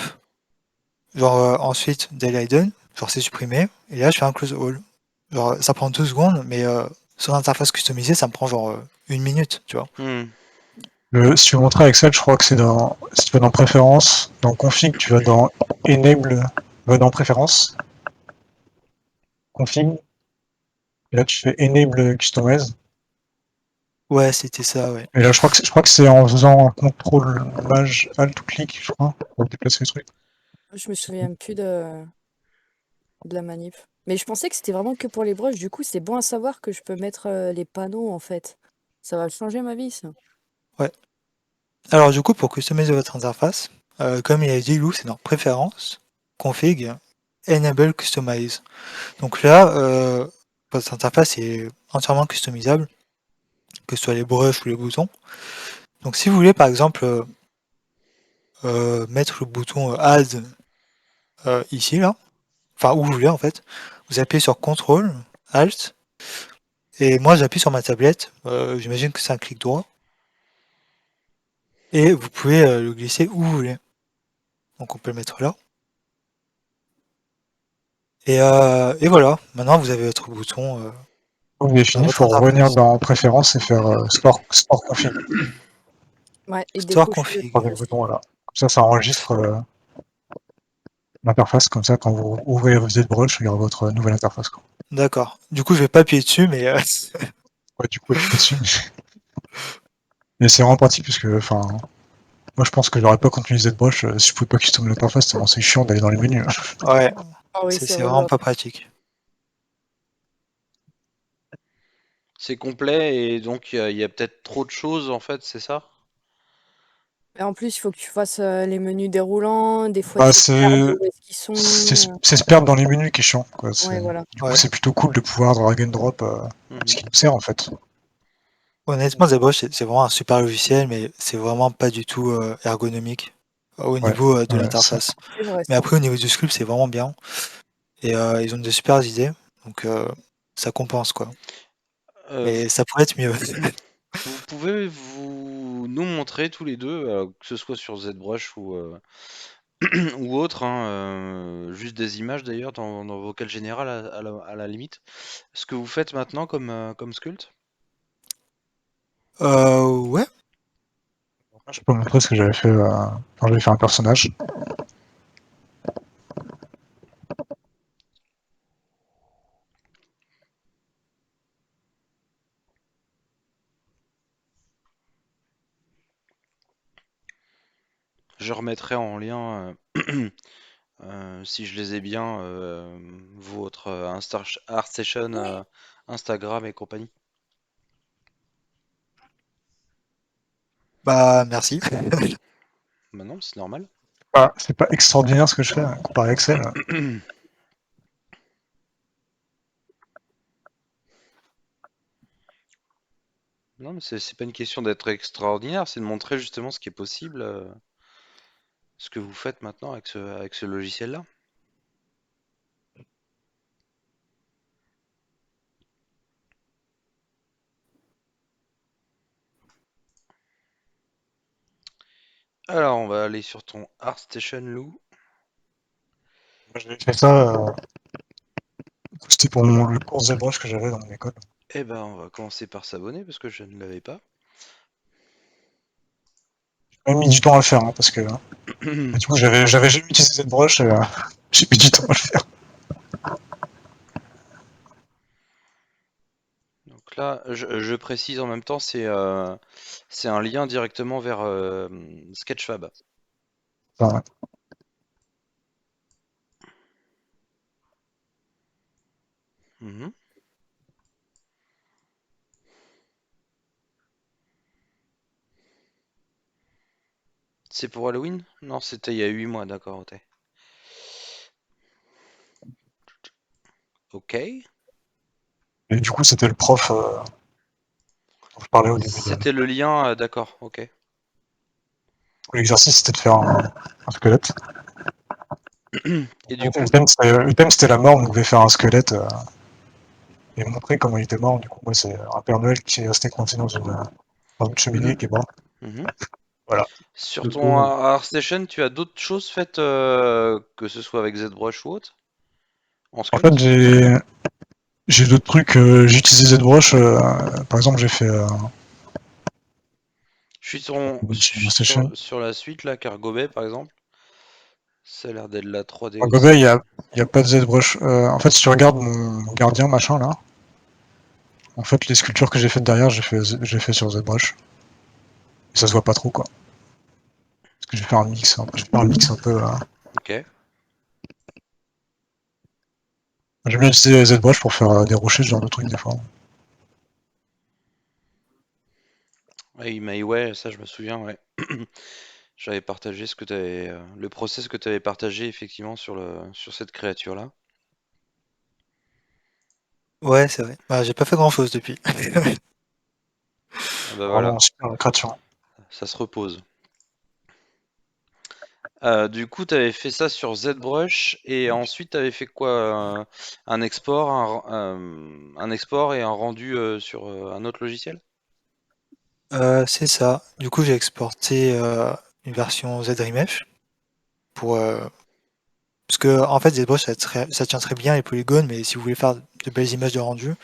genre ensuite del hidden, genre c'est supprimé, et là je fais un close all. Genre ça prend 2 secondes, mais sur l'interface customisée ça me prend genre 1 minute, tu vois. Hmm. Si tu veux montrer avec Excel, je crois que c'est si tu vas dans Préférences, dans Config, tu vas dans Enable, dans Préférences, Config, et là tu fais Enable Customize. Ouais, c'était ça, ouais. Et là, je crois que c'est en faisant un contrôle maj alt ou clic, je crois, pour déplacer le truc. Je me souviens plus de la manip. Mais je pensais que c'était vraiment que pour les brushes. Du coup, c'est bon à savoir que je peux mettre les panneaux en fait. Ça va changer ma vie, ça. Ouais. Alors du coup, pour customiser votre interface, comme il a dit Lou, c'est dans Préférences, Config, Enable Customize. Donc là, votre interface est entièrement customisable, que ce soit les brushes ou les boutons. Donc si vous voulez par exemple mettre le bouton Add ici, là, enfin où vous voulez en fait, vous appuyez sur CTRL, Alt, et moi j'appuie sur ma tablette, j'imagine que c'est un clic droit, et vous pouvez le glisser où vous voulez. Donc on peut le mettre là. Et voilà, maintenant vous avez votre bouton Donc, il est dans fini, il votre faut revenir interface. dans Préférences et faire Store Config. Ouais, et Store décocher le config. Avec le bouton, voilà. Comme ça enregistre l'interface, comme ça, quand vous ouvrez vos ZBrush, il y aura votre nouvelle interface, quoi. D'accord. Du coup, je vais pas appuyer dessus, mais Ouais, du coup, appuie dessus. Mais c'est vraiment pratique, parce que, enfin, moi, je pense que j'aurais pas continué ZBrush si je pouvais pas customiser l'interface, tellement c'est chiant d'aller dans les menus. ouais, Ah oui, c'est c'est relou. vraiment pas pratique. C'est complet et donc il y a peut-être trop de choses en fait, c'est ça? Et en plus, il faut que tu fasses les menus déroulants. Des fois, Bah, tu te perds de c'est où est-ce qu'ils sont. c'est se perdre dans les menus qui est chiant, quoi. Ouais, voilà. Du coup, Ouais. c'est plutôt cool de pouvoir drag and drop ce Mhm. qui nous sert, en fait. Honnêtement, ZBrush, c'est vraiment un super logiciel, mais c'est vraiment pas du tout ergonomique au Ouais, niveau de ouais, ça. l'interface. C'est vrai, Mais ça. après, au niveau du script, c'est vraiment bien. Et ils ont de super idées, donc ça compense, quoi. Euh, Mais ça pourrait être mieux. Vous pouvez nous montrer tous les deux, que ce soit sur ZBrush ou autre, hein, juste des images d'ailleurs dans Vocal Général à la limite, ce que vous faites maintenant comme sculpt? Ouais. Je peux montrer ce que j'avais fait quand j'avais fait un personnage. Je remettrai en lien, si je les ai bien, votre ArtStation, Instagram et compagnie. Bah, merci. Bah non, c'est normal. Ah, c'est pas extraordinaire ce que je fais, hein, comparé à Excel. Non, mais c'est pas une question d'être extraordinaire, c'est de montrer justement ce qui est possible, ce que vous faites maintenant avec ce logiciel-là. Alors, on va aller sur ton ArtStation, Lou. J'avais fait ça, c'était pour le cours ZBrush que j'avais dans mon école. Eh ben, on va commencer par s'abonner parce que je ne l'avais pas. J'ai même mis du temps à le faire, hein, parce que du coup, j'avais jamais utilisé ZBrush, j'ai mis du temps à le faire. Donc là, je précise en même temps, c'est un lien directement vers Sketchfab. Enfin, Mhm. C'est pour Halloween? Non, c'était il y a 8 mois, d'accord, ok. Ok. Et du coup, c'était le prof dont je parlais au début de C'était le lien, d'accord, ok. l'exercice, c'était de faire un squelette. Et du coup, Le thème, c'était la mort, on devait faire un squelette et montrer comment il était mort. Du coup, moi, c'est un Père Noël qui est resté coincé dans une cheminée qui est mort. mhm. Voilà. Sur Le ton pauvre. ArtStation, tu as d'autres choses faites, que ce soit avec ZBrush ou autre, en En sculpt? fait, j'ai d'autres trucs. J'ai utilisé ZBrush. Par exemple, j'ai fait Je suis sur ma session. sur la suite, là, Cargo Bay, par exemple. Ça a l'air d'être la 3D Dans Gobel, aussi. il y a pas de ZBrush. En fait, si tu regardes mon gardien, machin, là, en fait, les sculptures que j'ai faites derrière, j'ai fait sur ZBrush. Et ça se voit pas trop, quoi. Parce que j'ai fait un mix, un peu. Ok. J'aime bien utiliser ZBrush pour faire des rochers, ce genre de trucs, des fois. Ouais, ça, je me souviens, ouais. J'avais partagé ce que tu avais, le process que tu avais partagé, effectivement, sur cette créature-là. Ouais, c'est vrai. Bah, j'ai pas fait grand-chose depuis. Ah bah voilà, Vraiment super créature. ça se repose. Du coup, tu avais fait ça sur ZBrush et ensuite tu avais fait quoi? Un export, un export et un rendu sur un autre logiciel? C'est ça. Du coup, j'ai exporté une version ZRemesh pour parce que en fait ZBrush ça tient très bien les polygones, mais si vous voulez faire de belles images de rendu,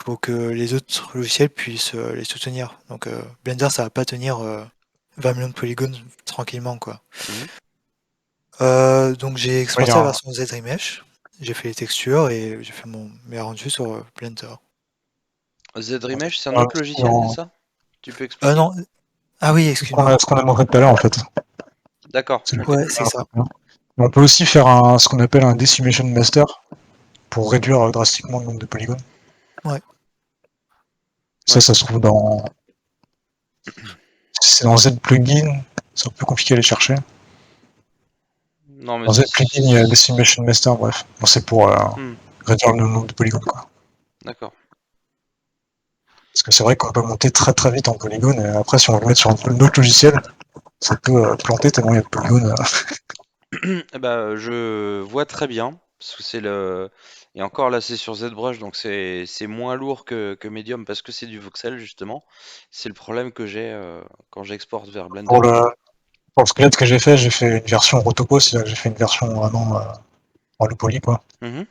faut que les autres logiciels puissent les soutenir. Donc Blender ça va pas tenir 20 millions de polygones tranquillement quoi. Mhm. Donc j'ai Ouais, exporté la version ZRemesh, j'ai fait les textures et j'ai fait mes rendus sur Blender. ZRemesh, c'est un autre logiciel, c'est ça? Tu peux expliquer? Non, ah oui, excuse-moi. Ce qu'on a montré tout à l'heure, en fait. D'accord, C'est le ok. Ouais, c'est ça. On peut aussi faire ce qu'on appelle un Decimation Master pour réduire drastiquement le nombre de polygones. Ouais. Ouais. Ça se trouve dans. C'est dans Z-Plugin, c'est un peu compliqué à aller chercher. Non, mais Dans Z-Plugin, il y a Decimation Master, bref. Bon, c'est pour Hmm, réduire le nombre de polygones, quoi. d'accord. Parce que c'est vrai qu'on peut monter très très vite en polygones, et après, si on veut mettre sur un autre logiciel, ça peut planter tellement il y a de polygones. Eh ben, je vois très bien, parce que c'est le... Et encore là, c'est sur ZBrush, donc c'est moins lourd que Medium, parce que c'est du voxel, justement. C'est le problème que j'ai quand j'exporte vers Blender. Pour le squelette que j'ai fait une version rotopo, c'est-à-dire que j'ai fait une version vraiment en low poly, quoi. Mhm.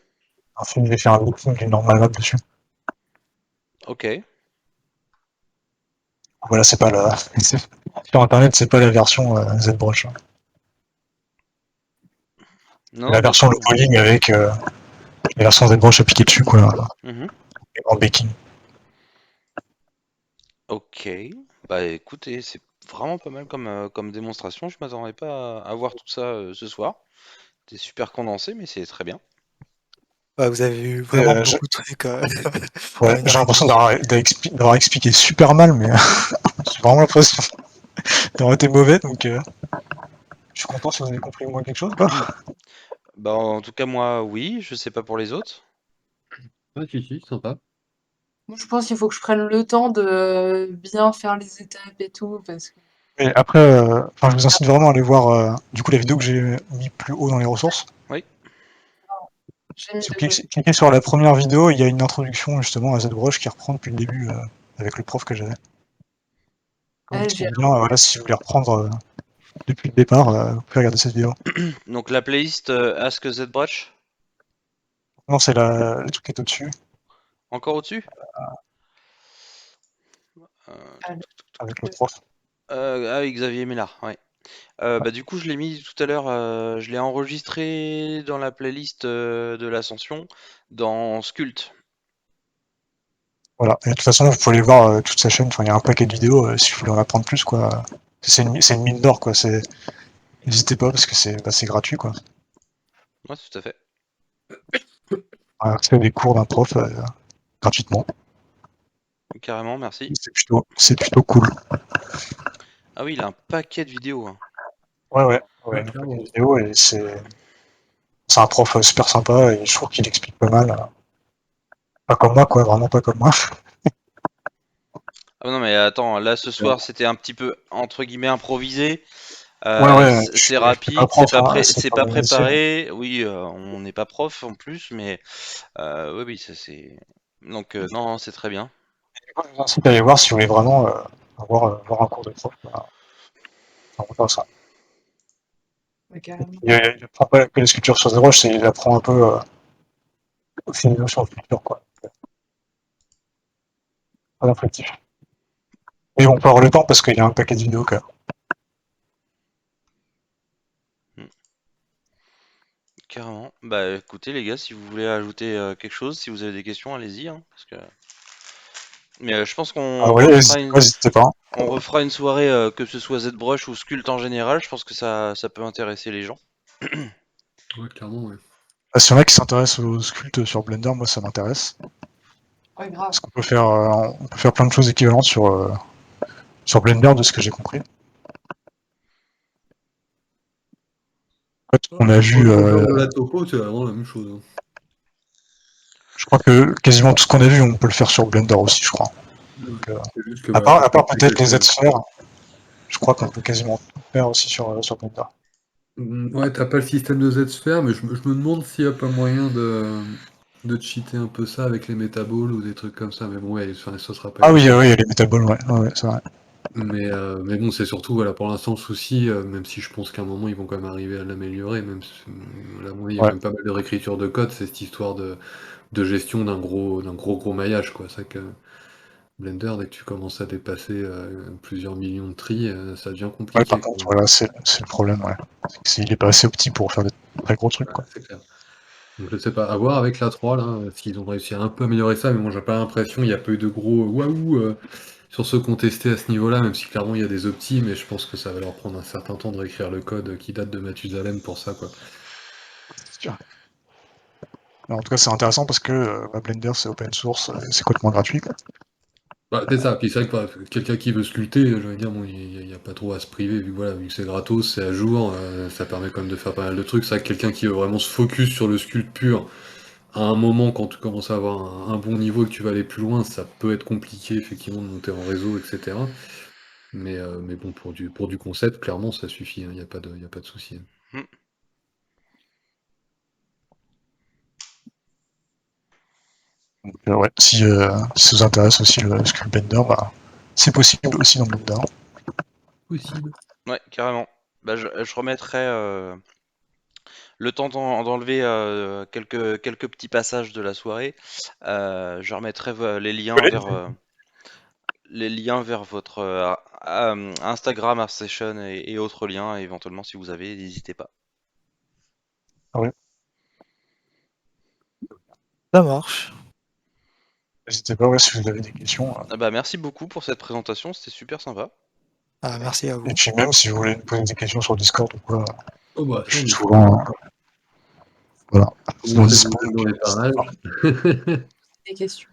Ensuite, j'ai fait un looking d'une normal map dessus. Ok. Voilà, c'est pas la. Sur internet, c'est pas la version ZBrush. Hein. Non, C'est non, la bien version sûr. low poly avec la version ZBrush appliquée dessus, quoi, Mhm. en baking. Ok. Bah écoutez, c'est vraiment pas mal comme démonstration. Je m'attendais pas à voir tout ça ce soir. C'est super condensé, mais c'est très bien. Ouais, vous avez eu Et, vraiment beaucoup de trucs en ouais, une j'ai heure et l'impression demie. d'avoir expliqué super mal, mais j'ai vraiment l'impression d'avoir été mauvais, donc je suis content si vous avez compris au moins quelque chose, quoi. Bah en tout cas, moi, oui. Je sais pas pour les autres. Ouais, si, sympa. Moi, je pense qu'il faut que je prenne le temps de bien faire les étapes et tout, parce que Et après, je vous incite vraiment à aller voir du coup la vidéo que j'ai mis plus haut dans les ressources. Oui. j'ai mis Si vous de côté. cliquez sur la première vidéo, il y a une introduction justement à ZBrush qui reprend depuis le début avec le prof que j'avais. Comme Ouais, ça bien, voilà, si vous voulez reprendre depuis le départ, vous pouvez regarder cette vidéo. Donc la playlist Ask ZBrush, Non, c'est le truc qui est au-dessus, encore au-dessus? Euh, allez. avec le prof. ah oui, Xavier Mélard, ouais. Bah du coup, je l'ai mis tout à l'heure, je l'ai enregistré dans la playlist de l'Ascension, dans Sculpt. Voilà. Et de toute façon, vous pouvez aller voir toute sa chaîne, enfin, il y a un paquet de vidéos si vous voulez en apprendre plus, quoi. C'est une mine d'or, quoi. N'hésitez pas parce que c'est gratuit, quoi. Ouais, tout à fait. C'est des cours d'un prof gratuitement. Carrément, merci. C'est plutôt cool. Ah oui, il a un paquet de vidéos. Hein. Ouais, Ouais, une clairement. vidéo et c'est un prof super sympa et je trouve qu'il explique pas mal. Pas comme moi, quoi, vraiment pas comme moi. Ah non, mais attends, là ce soir c'était un petit peu entre guillemets improvisé. Ouais, C'est je suis pas rapide, prof, hein, c'est c'est pas pas mon métier. préparé. Oui, on n'est pas prof en plus, mais oui, ça c'est. Donc non, c'est très bien. Du coup, je vous incite à aller voir si vous voulez vraiment voir un cours de prof. Ça vaut pas ça. Ouais, carrément. Il apprend pas que les sculptures sur des roches, il apprend un peu aussi une notion de sculpture, quoi. Pas d'inflectif. Mais bon, on peut avoir le temps parce qu'il y a un paquet de vidéos, quand même. Carrément. Bah écoutez les gars, si vous voulez ajouter quelque chose, si vous avez des questions, allez-y. Hein, parce que... Mais je pense Ah ouais, n'hésitez pas. on refera une soirée, que ce soit ZBrush ou Sculpt en général. Je pense que ça peut intéresser les gens. Ouais, clairement, ouais. Ah, s'il y en a qui s'intéressent au sculpte sur Blender, moi ça m'intéresse. Ouais, grave. Parce qu'on peut faire plein de choses équivalentes sur Blender, de ce que j'ai compris. En fait, on a vu, Pour faire de la topo, c'est vraiment la même chose. Hein. je crois que quasiment tout ce qu'on a vu, on peut le faire sur Blender aussi, je crois. Donc, C'est juste que, à voilà, part faut peut-être les quelques- Z-sphères, je crois qu'on peut quasiment tout faire aussi sur Blender. Ouais, t'as pas le système de Z-Sphere, mais je me demande s'il y a pas moyen de cheater un peu ça avec les métaballs ou des trucs comme ça. Mais bon, ouais, ça sera pas Ah oui, évident. il y a les Metaballs, ouais, c'est vrai. Mais bon, c'est surtout, voilà, pour l'instant, le souci, même si je pense qu'à un moment, ils vont quand même arriver à l'améliorer, même si, là, à mon avis, il y a Ouais. quand même pas mal de réécriture de code, c'est cette histoire de gestion d'un gros maillage, quoi. C'est que Blender, dès que tu commences à dépasser plusieurs millions de tris, ça devient Ouais, par compliqué, contre, quoi. voilà, c'est le problème, ouais. Il est pas assez petit pour faire des très gros trucs, Ouais, quoi. c'est clair. Donc je sais pas, à voir avec la 3 là, s'ils ont réussi à un peu améliorer ça, mais moi j'ai pas l'impression, il n'y a pas eu de gros waouh sur ceux qu'on testé à ce niveau-là, même si clairement il y a des optis, mais je pense que ça va leur prendre un certain temps de réécrire le code qui date de Mathusalem pour ça, quoi. C'est sûr. Mais en tout cas, c'est intéressant parce que Blender, c'est open source, c'est complètement gratuit, quoi. Bah, c'est ça, puis c'est vrai que quelqu'un qui veut sculpter, je veux dire, bon, il y a pas trop à se priver, vu, voilà, vu que c'est gratos, c'est à jour, ça permet quand même de faire pas mal de trucs. C'est vrai que quelqu'un qui veut vraiment se focus sur le sculpt pur, à un moment, quand tu commences à avoir un bon niveau et que tu vas aller plus loin, ça peut être compliqué, effectivement, de monter en réseau, etc. Mais bon, pour du concept, clairement, ça suffit, il n'y a pas de souci. Hein. Hmm. Donc, ouais, si ça vous intéresse aussi le Sculpt Blender, bah, c'est possible aussi dans Blender. Possible. Ouais, carrément. Bah, je remettrai le temps d'enlever quelques petits passages de la soirée. Je remettrai les liens vers votre Instagram, ArtStation et autres liens, éventuellement, si vous avez, n'hésitez pas. Ah ouais. Ça marche. N'hésitez pas, ouais, si vous avez des questions. Ah bah, merci beaucoup pour cette présentation, c'était super sympa. Ah, merci à Et vous. puis même si vous voulez me poser des questions sur Discord ou quoi, Oh bah, je ça, on suis est souvent, voilà, souvent commencer du dispo. dans les parages. Des questions.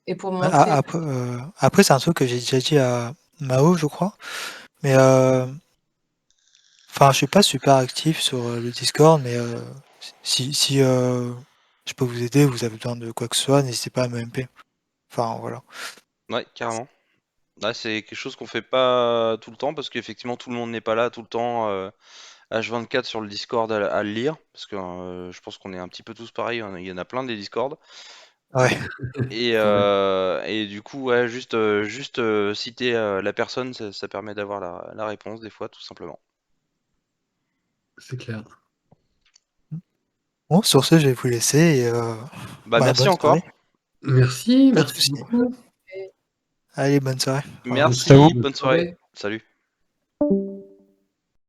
Et pour Ouais, montrer. après, c'est un truc que j'ai déjà dit à Mao, je crois. Mais enfin, je suis pas super actif sur le Discord, mais si je peux vous aider, vous avez besoin de quoi que ce soit, n'hésitez pas à me MP. Enfin, voilà. Ouais, carrément. Là, c'est quelque chose qu'on fait pas tout le temps parce qu'effectivement tout le monde n'est pas là tout le temps H24 sur le Discord à le lire parce que je pense qu'on est un petit peu tous pareils, il y en a plein des Discord Ouais. et du coup ouais juste citer la personne ça permet d'avoir la réponse des fois tout simplement. C'est clair. Bon, sur ce, je vais vous laisser et Bah merci bonne soirée. encore. Merci, Pas de merci souci. beaucoup. Allez, bonne soirée. Au revoir. Merci à vous. Merci, bonne soirée. Salut.